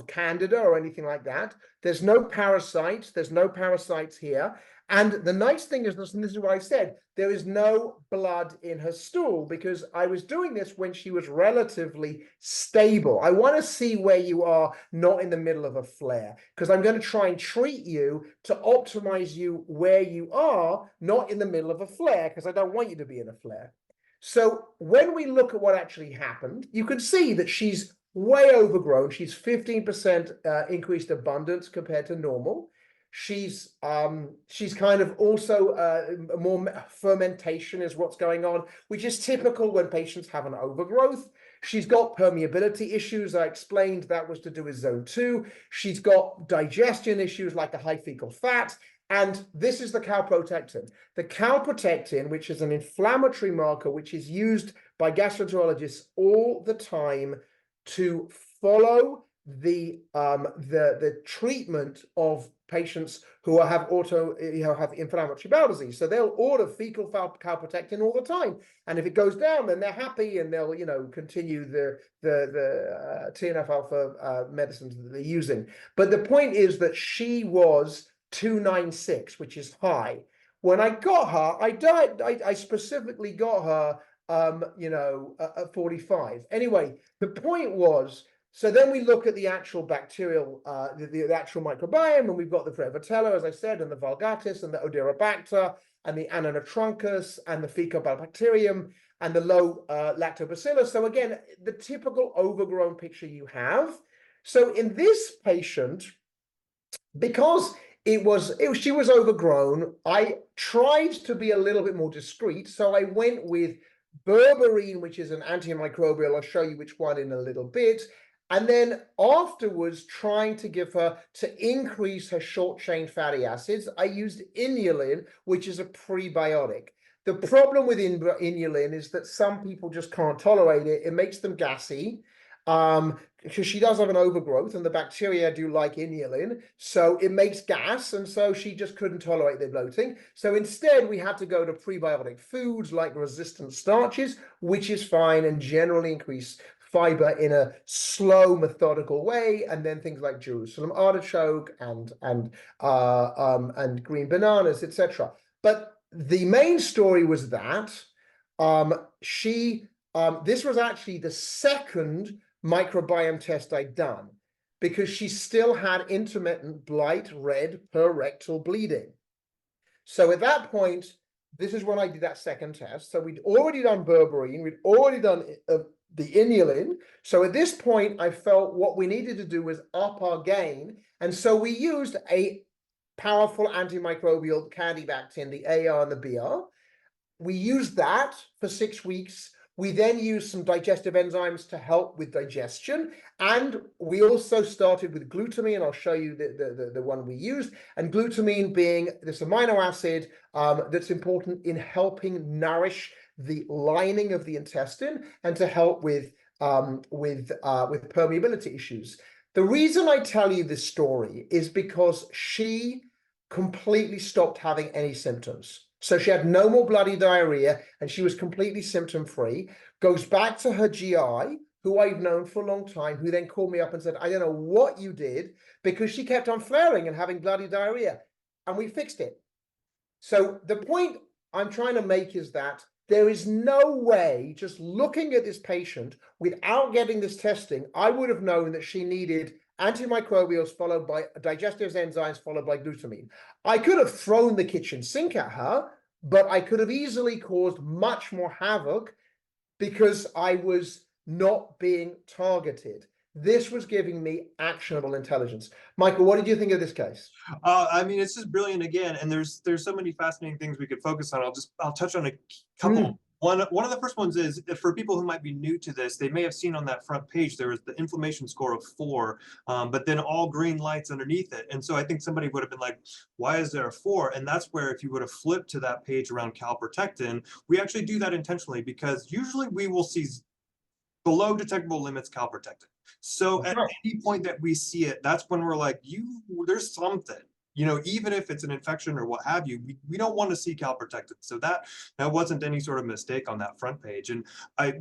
B: candida or anything like that. There's no parasites. There's no parasites here. And the nice thing is, and this is what I said, there is no blood in her stool, because I was doing this when she was relatively stable. I want to see where you are, not in the middle of a flare, because I'm going to try and treat you to optimize you where you are, not in the middle of a flare, because I don't want you to be in a flare. So when we look at what actually happened, you can see that she's way overgrown. She's 15% increased abundance compared to normal. She's kind of also more fermentation is what's going on, which is typical when patients have an overgrowth. She's got permeability issues. I explained that was to do with zone 2. She's got digestion issues like the high fecal fat. And this is the calprotectin. The calprotectin, which is an inflammatory marker, which is used by gastroenterologists all the time to follow the treatment of patients who have inflammatory bowel disease. So they'll order fecal calprotectin all the time, and if it goes down, then they're happy, and they'll continue the TNF alpha medicines that they're using. But the point is that she was 296, which is high. When I got her, I specifically got her at 45. Anyway, the point was, so then we look at the actual bacterial, the actual microbiome, and we've got the Prevotella, as I said, and the Vulgaris, and the Odorobacter, and the Ananotrunchus, and the Faecobacterium. and the low lactobacillus. So again, the typical overgrown picture you have. So in this patient, because she was overgrown, I tried to be a little bit more discreet. So I went with berberine, which is an antimicrobial. I'll show you which one in a little bit. And then afterwards, trying to give her, to increase her short-chain fatty acids, I used inulin, which is a prebiotic. The problem with inulin is that some people just can't tolerate it. It makes them gassy. Because she does have an overgrowth and the bacteria do like inulin, so it makes gas, and so she just couldn't tolerate the bloating. So instead we had to go to prebiotic foods like resistant starches, which is fine and generally increase fiber in a slow, methodical way, and then things like Jerusalem artichoke and green bananas, etc. But the main story was that this was actually the second microbiome test I'd done, because she still had intermittent bright red perrectal bleeding. So at that point, this is when I did that second test. So we'd already done berberine, we'd already done the inulin. So at this point, I felt what we needed to do was up our game. And so we used a powerful antimicrobial candibactin, the AR and the BR. We used that for 6 weeks. We then used some digestive enzymes to help with digestion. And we also started with glutamine. I'll show you the one we used. And glutamine being this amino acid that's important in helping nourish the lining of the intestine and to help with permeability issues. The reason I tell you this story is because she completely stopped having any symptoms. So she had no more bloody diarrhea and she was completely symptom-free. Goes back to her GI, who I've known for a long time, who then called me up and said, I don't know what you did, because she kept on flaring and having bloody diarrhea. And we fixed it. So the point I'm trying to make is that there is no way, just looking at this patient without getting this testing, I would have known that she needed antimicrobials followed by digestive enzymes followed by glutamine. I could have thrown the kitchen sink at her, but I could have easily caused much more havoc because I was not being targeted. This was giving me actionable intelligence. Michael, what did you think of this case?
A: I mean, it's just brilliant again, and there's so many fascinating things we could focus on. I'll touch on a couple. One of the first ones is, for people who might be new to this, they may have seen on that front page there was the inflammation score of 4, but then all green lights underneath it. And so I think somebody would have been like, why is there a 4? And that's where, if you would have flipped to that page around calprotectin, we actually do that intentionally, because usually we will see below detectable limits calprotectin. So at any point that we see it, that's when we're like, there's something. You know, even if it's an infection or what have you, we don't want to see calprotectin. So that wasn't any sort of mistake on that front page. And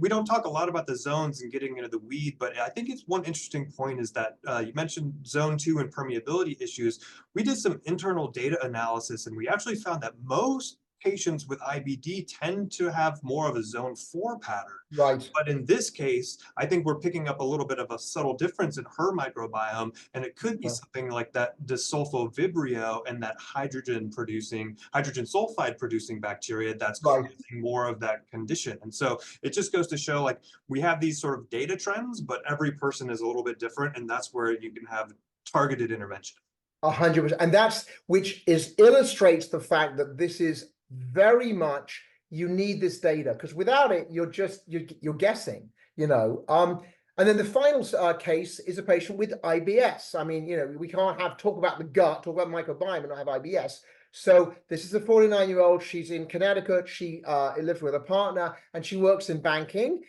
A: we don't talk a lot about the zones and getting into the weed, but I think it's one interesting point is that you mentioned zone 2 and permeability issues. We did some internal data analysis, and we actually found that most patients with IBD tend to have more of a zone 4 pattern.
B: Right.
A: But in this case, I think we're picking up a little bit of a subtle difference in her microbiome, and it could be something like that disulfovibrio and that hydrogen sulfide producing bacteria that's causing more of that condition. And so it just goes to show, like, we have these sort of data trends, but every person is a little bit different, and that's where you can have targeted intervention.
B: 100%. And that's, illustrates the fact that this is very much, you need this data, because without it, you're guessing, you know. And then the final case is a patient with IBS. I mean, you know, we can't talk about the gut, talk about microbiome and not have IBS. So this is a 49-year-old. She's in Connecticut. She lives with a partner and she works in banking,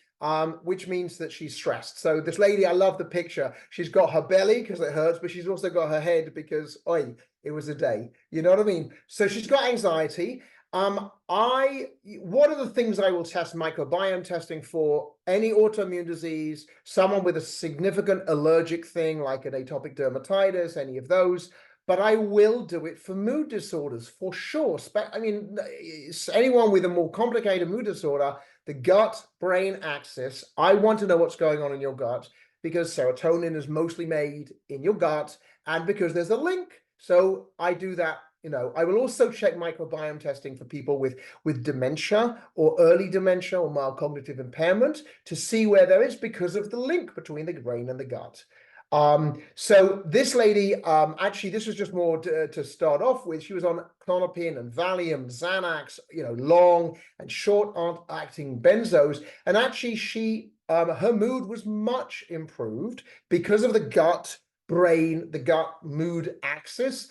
B: which means that she's stressed. So this lady, I love the picture. She's got her belly because it hurts, but she's also got her head because, it was a day. You know what I mean? So she's got anxiety. One of the things I will test microbiome testing for any autoimmune disease, someone with a significant allergic thing like an atopic dermatitis, any of those, but I will do it for mood disorders for sure. I mean, anyone with a more complicated mood disorder, the gut-brain axis, I want to know what's going on in your gut, because serotonin is mostly made in your gut and because there's a link. So I do that I will also check microbiome testing for people with dementia or early dementia or mild cognitive impairment to see where there is, because of the link between the brain and the gut. So this lady, actually, this was just more to start off with. She was on Clonopin and Valium, Xanax, long and short acting benzos. And actually her mood was much improved because of the gut brain, the gut mood axis,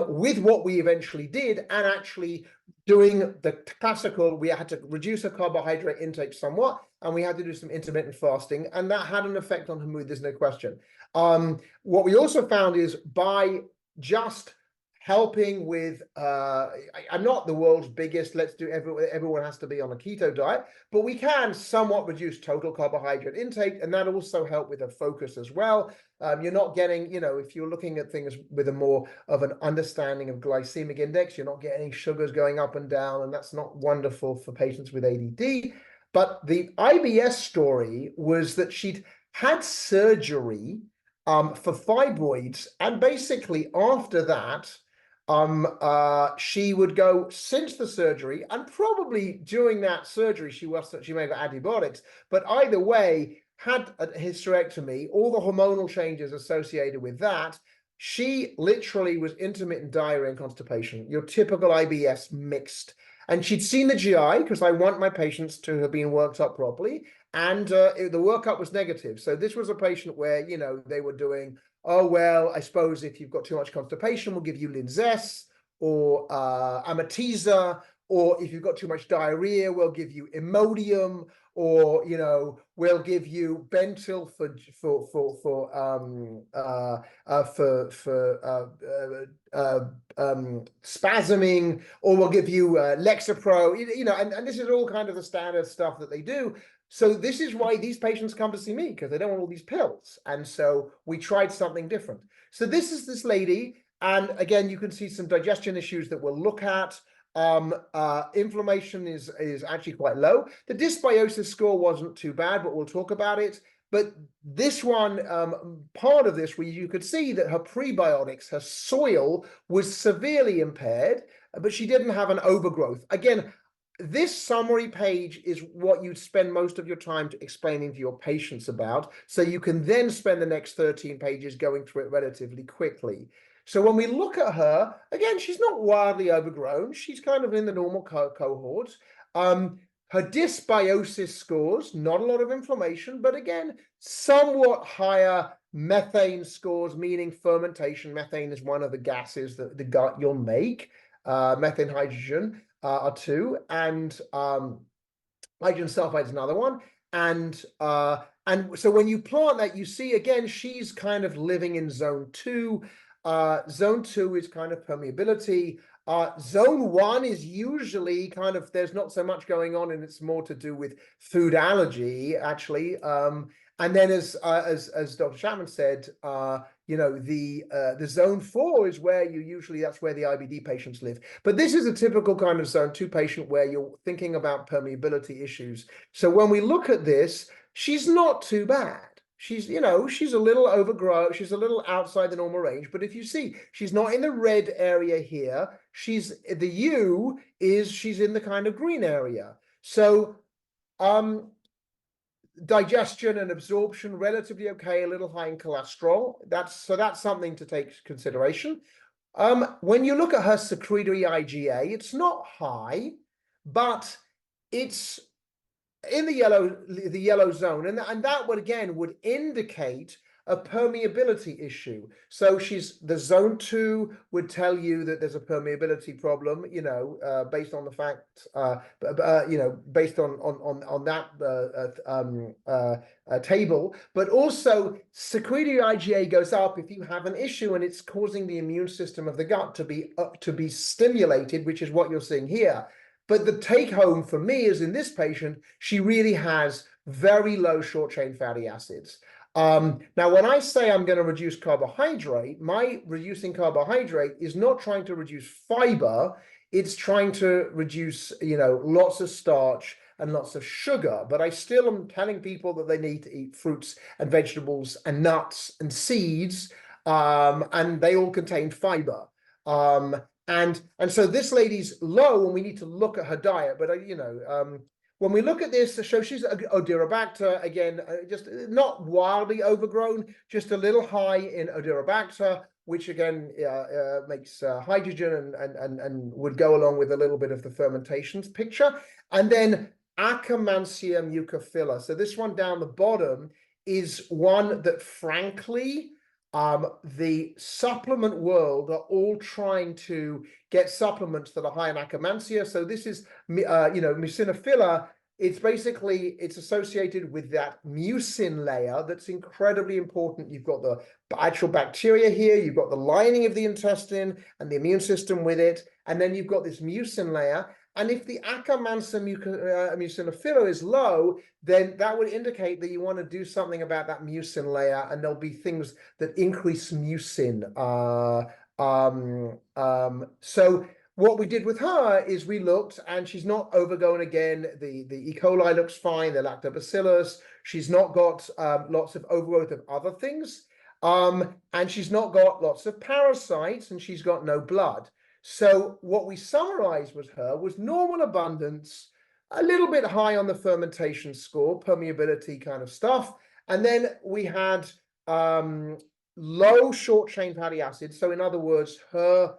B: with what we eventually did, and actually doing the classical, we had to reduce her carbohydrate intake somewhat, and we had to do some intermittent fasting, and that had an effect on her mood, there's no question. What we also found is by just helping with, I'm not the world's biggest, everyone has to be on a keto diet, but we can somewhat reduce total carbohydrate intake, and that also helped with a focus as well. You're not getting, if you're looking at things with a more of an understanding of glycemic index, you're not getting sugars going up and down, and that's not wonderful for patients with ADD. But the IBS story was that she'd had surgery for fibroids, and basically after that, she would go, since the surgery, and probably during that surgery she may have had antibiotics, but either way had a hysterectomy, all the hormonal changes associated with that. She literally was intermittent diarrhea and constipation, your typical IBS mixed. And she'd seen the GI, because I want my patients to have been worked up properly, and the workup was negative. So this was a patient where, they were doing, oh, well, I suppose if you've got too much constipation, we'll give you Linzess or Amitiza, or if you've got too much diarrhea, we'll give you Imodium, or, we'll give you Bentyl for spasming, or we'll give you Lexapro, and this is all kind of the standard stuff that they do. So this is why these patients come to see me, because they don't want all these pills. And so we tried something different. So this is this lady. And again, you can see some digestion issues that we'll look at. Inflammation is actually quite low. The dysbiosis score wasn't too bad, but we'll talk about it. But this one, part of this, where you could see that her prebiotics, her soil was severely impaired, but she didn't have an overgrowth. Again, this summary page is what you'd spend most of your time explaining to your patients about, so you can then spend the next 13 pages going through it relatively quickly. So when we look at her, again, she's not wildly overgrown. She's kind of in the normal cohorts. Her dysbiosis scores, not a lot of inflammation, but again, somewhat higher methane scores, meaning fermentation. Methane is one of the gases that the gut you'll make. Methane, hydrogen are two, and hydrogen sulfide is another one. And so when you plot that, you see, again, she's kind of living in zone 2. Zone 2 is kind of permeability. Zone 1 is usually kind of, there's not so much going on, and it's more to do with food allergy, actually. And then as Dr. Chapman said, the zone 4 is where that's where the IBD patients live. But this is a typical kind of zone 2 patient where you're thinking about permeability issues. So when we look at this, she's not too bad. She's, she's a little overgrown. She's a little outside the normal range. But if you see, she's not in the red area here. She's in the kind of green area. So, digestion and absorption relatively okay, a little high in cholesterol. That's something to take consideration. When you look at her secretory IgA, it's not high, but it's in the yellow zone, and that would indicate a permeability issue. So the zone 2 would tell you that there's a permeability problem, based on the fact, based on that table. But also, secretory IgA goes up if you have an issue and it's causing the immune system of the gut to be stimulated, which is what you're seeing here. But the take home for me is, in this patient, she really has very low short chain fatty acids. Now, when I say I'm going to reduce carbohydrate, my reducing carbohydrate is not trying to reduce fiber. It's trying to reduce, lots of starch and lots of sugar. But I still am telling people that they need to eat fruits and vegetables and nuts and seeds, and they all contain fiber. And so this lady's low, and we need to look at her diet. But when we look at this, so she's Odirobacter, again, just not wildly overgrown, just a little high in Odirobacter, which again makes hydrogen and would go along with a little bit of the fermentations picture. And then Akkermansia mucophila. So this one down the bottom is one that, frankly, the supplement world are all trying to get supplements that are high in Akkermansia. So this is, mucinophila. It's associated with that mucin layer that's incredibly important. You've got the actual bacteria here, you've got the lining of the intestine and the immune system with it, and then you've got this mucin layer. And if the Akkermansia mucinophila is low, then that would indicate that you want to do something about that mucin layer, and there'll be things that increase mucin. So what we did with her is we looked, and she's not overgrown again. The E. coli looks fine, the lactobacillus. She's not got lots of overgrowth of other things. And she's not got lots of parasites, and she's got no blood. So what we summarized with her was normal abundance, a little bit high on the fermentation score, permeability kind of stuff. And then we had low short-chain fatty acids. So in other words, her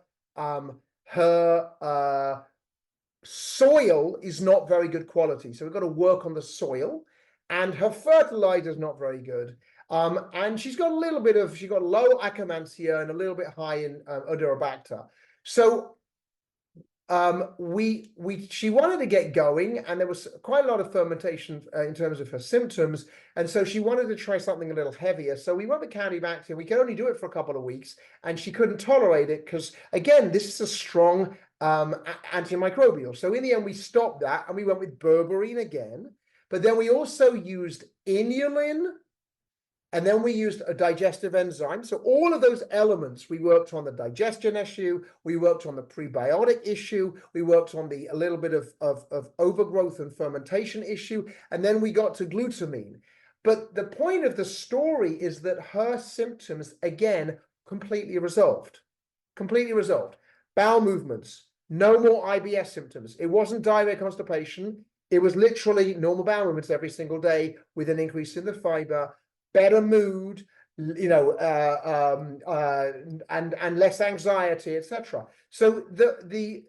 B: soil is not very good quality. So we've got to work on the soil. And her fertilizer is not very good. And she's got low Akkermansia and a little bit high in Odirobacter. So she wanted to get going, and there was quite a lot of fermentation in terms of her symptoms, and so she wanted to try something a little heavier. So we went with Campylobacter. We could only do it for a couple of weeks, and she couldn't tolerate it because, again, this is a strong antimicrobial. So in the end, we stopped that, and we went with berberine again. But then we also used inulin, and then we used a digestive enzyme. So all of those elements, we worked on the digestion issue, we worked on the prebiotic issue, we worked on a little bit of overgrowth and fermentation issue, and then we got to glutamine. But the point of the story is that her symptoms, again, completely resolved. Completely resolved. Bowel movements, no more IBS symptoms. It wasn't diarrhea, constipation. It was literally normal bowel movements every single day with an increase in the fiber, better mood, and less anxiety, etc. So let me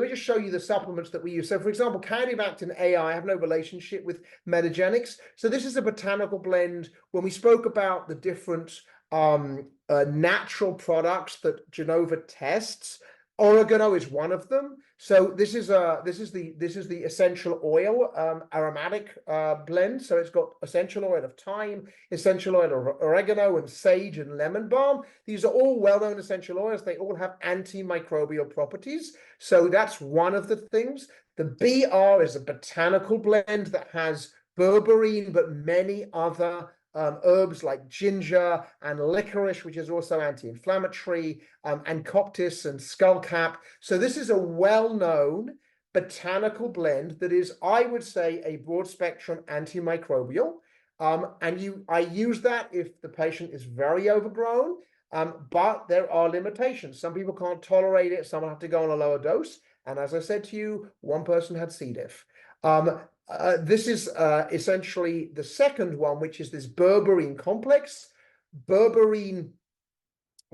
B: just show you the supplements that we use. So for example, Campylobacter AI, I have no relationship with Metagenics. So this is a botanical blend. When we spoke about the different natural products that Genova tests, oregano is one of them. So this is the essential oil aromatic blend. So it's got essential oil of thyme, essential oil of oregano, and sage and lemon balm. These are all well-known essential oils. They all have antimicrobial properties. So that's one of the things. The BR is a botanical blend that has berberine, but many other herbs like ginger and licorice, which is also anti-inflammatory, and Colitis and skullcap. So this is a well-known botanical blend that is, I would say, a broad-spectrum antimicrobial. I use that if the patient is very overgrown, but there are limitations. Some people can't tolerate it. Some have to go on a lower dose. And as I said to you, one person had C. diff. This is essentially the second one, which is this berberine complex. Berberine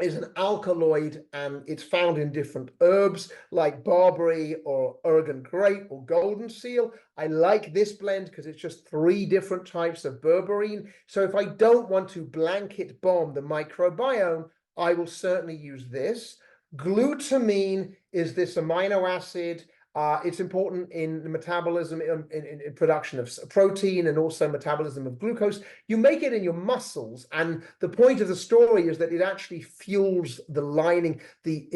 B: is an alkaloid, and it's found in different herbs like barberry or Oregon grape or golden seal. I like this blend because it's just 3 different types of berberine. So if I don't want to blanket bomb the microbiome, I will certainly use this. Glutamine is this amino acid. It's important in the metabolism, in production of protein, and also metabolism of glucose. You make it in your muscles, and the point of the story is that it actually fuels the lining, the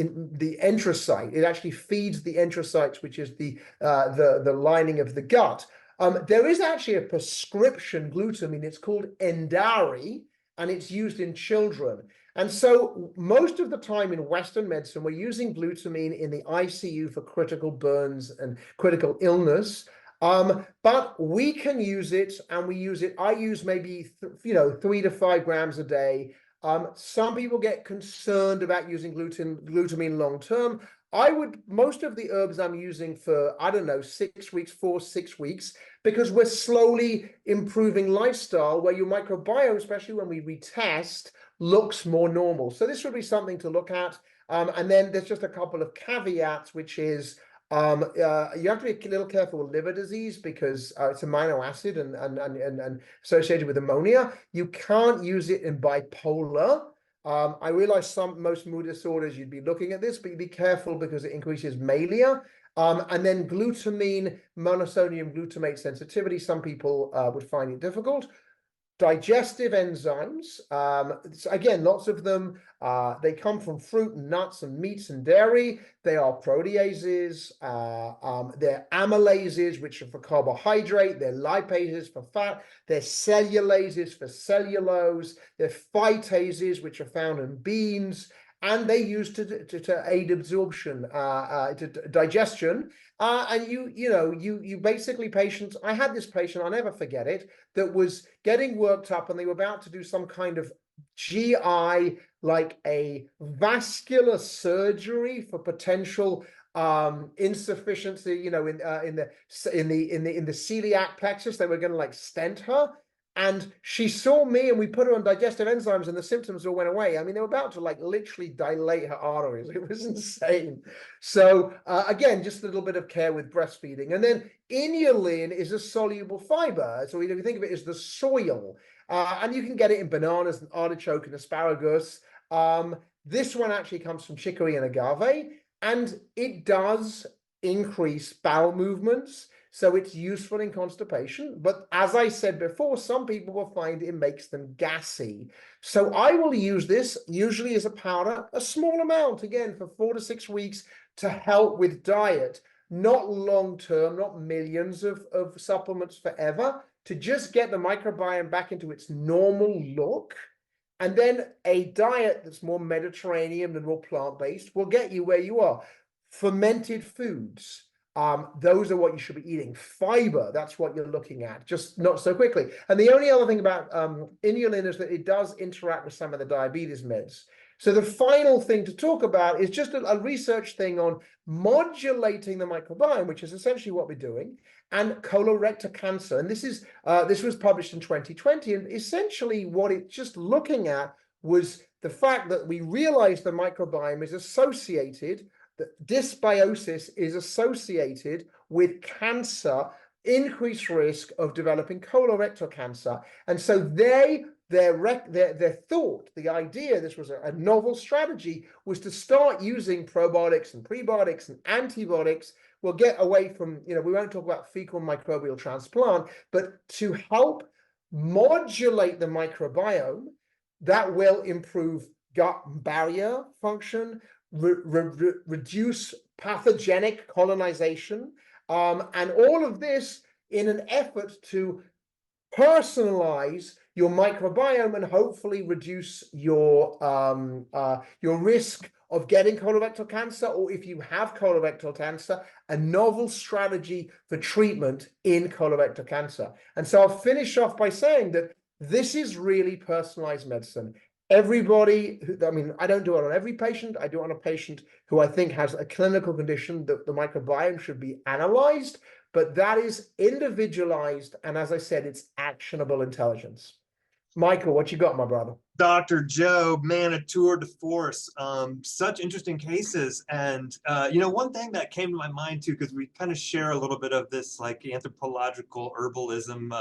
B: enterocyte. It actually feeds the enterocytes, which is the lining of the gut. There is actually a prescription glutamine. It's called Endari, and it's used in children. And so most of the time in Western medicine, we're using glutamine in the ICU for critical burns and critical illness. But we can use it, and we use it. I use maybe 3 to 5 grams a day. Some people get concerned about using glutamine long term. most of the herbs I'm using for, I don't know, 6 weeks, 6 weeks, because we're slowly improving lifestyle where your microbiome, especially when we retest, looks more normal. So this would be something to look at. And then there's just a couple of caveats, which is you have to be a little careful with liver disease because it's amino acid and associated with ammonia. You can't use it in bipolar. I realize most mood disorders you'd be looking at this, but you'd be careful because it increases mania. And then glutamine, monosodium glutamate sensitivity, some people would find it difficult. Digestive enzymes, again, lots of them, they come from fruit and nuts and meats and dairy. They are proteases, they're amylases, which are for carbohydrate, they're lipases for fat, they're cellulases for cellulose, they're phytases, which are found in beans, and they use to aid absorption, to digestion. And you basically patients, I had this patient, I'll never forget it, that was getting worked up and they were about to do some kind of GI, like a vascular surgery for potential insufficiency, in the celiac plexus. They were going to like stent her. And she saw me and we put her on digestive enzymes and the symptoms all went away. I mean, they were about to like literally dilate her arteries. It was insane. So again, just a little bit of care with breastfeeding. And then inulin is a soluble fiber. So if you think of it as the soil, and you can get it in bananas and artichoke and asparagus. This one actually comes from chicory and agave, and it does increase bowel movements. So it's useful in constipation. But as I said before, some people will find it makes them gassy. So I will use this usually as a powder, a small amount, again, for 4 to 6 weeks to help with diet, not long-term, not millions of supplements forever, to just get the microbiome back into its normal look. And then a diet that's more Mediterranean and more plant-based will get you where you are. Fermented foods. Those are what you should be eating. Fiber, that's what you're looking at, just not so quickly. And the only other thing about inulin is that it does interact with some of the diabetes meds. So the final thing to talk about is just a research thing on modulating the microbiome, which is essentially what we're doing, and colorectal cancer. And this was published in 2020. And essentially what it's just looking at was the fact that we realized the microbiome is associated, that dysbiosis is associated with cancer, increased risk of developing colorectal cancer. And so their thought, the idea, this was a novel strategy, was to start using probiotics and prebiotics and antibiotics. We'll get away from, we won't talk about fecal microbial transplant, but to help modulate the microbiome that will improve gut barrier function, reduce pathogenic colonization, and all of this in an effort to personalize your microbiome and hopefully reduce your risk of getting colorectal cancer, or if you have colorectal cancer, a novel strategy for treatment in colorectal cancer. And so I'll finish off by saying that this is really personalized medicine. Everybody, I don't do it on every patient. I do it on a patient who I think has a clinical condition that the microbiome should be analyzed, but that is individualized. And as I said, it's actionable intelligence. Michael, what you got, my brother?
A: Dr. Joe, man, a tour de force. Such interesting cases. And, one thing that came to my mind too, because we kind of share a little bit of this like anthropological herbalism,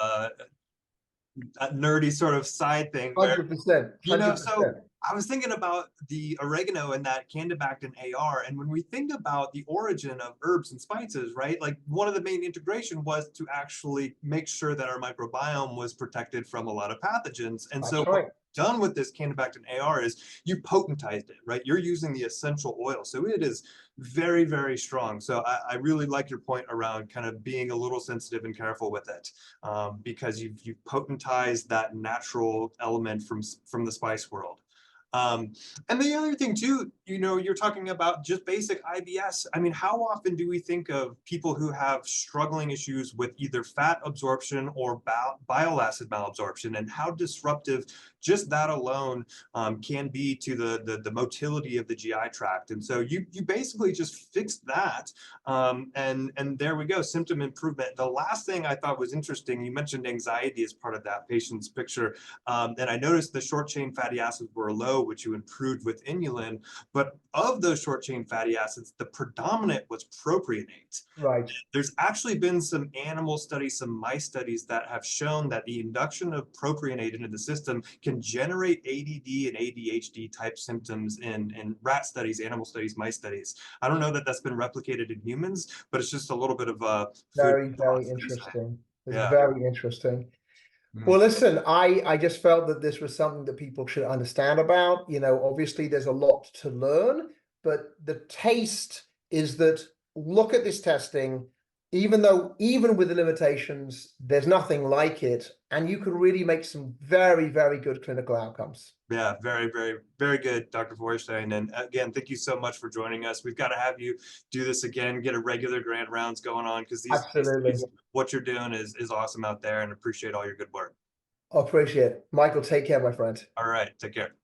A: nerdy sort of side thing where
B: 100%.
A: so I was thinking about the oregano and that Candibactin AR, and when we think about the origin of herbs and spices, right, like one of the main integration was to actually make sure that our microbiome was protected from a lot of pathogens. And so what we've done with this Candibactin AR is you potentized it, right? You're using the essential oil, so it is very, very strong. So I really like your point around kind of being a little sensitive and careful with it, because you've potentized that natural element from the spice world. And the other thing too, you're talking about just basic IBS. I mean, how often do we think of people who have struggling issues with either fat absorption or bile acid malabsorption, and how disruptive just that alone can be to the motility of the GI tract? And so you basically just fix that, and there we go, symptom improvement. The last thing I thought was interesting, you mentioned anxiety as part of that patient's picture, and I noticed the short chain fatty acids were low, which you improved with inulin. But of those short chain fatty acids, the predominant was propionate.
B: Right.
A: There's actually been some animal studies, some mice studies that have shown that the induction of propionate into the system can generate ADD and ADHD type symptoms in rat studies, animal studies, mice studies. I don't know that that's been replicated in humans, but it's just a little bit of a food
B: Very,
A: for
B: very
A: thought, so to say.
B: interesting. It's
A: Yeah.
B: very interesting.
A: Mhm.
B: Well, listen, I just felt that this was something that people should understand about. Obviously there's a lot to learn, but the taste is that look at this testing, even with the limitations, there's nothing like it, and you can really make some very, very good clinical outcomes.
A: Yeah, very, very, very good, Dr. Feuerstein. And again, thank you so much for joining us. We've got to have you do this again, get a regular grant rounds going on, because
B: Absolutely.
A: what you're doing is awesome out there, and appreciate all your good work.
B: I appreciate it. Michael, take care, my friend.
A: All right, take care.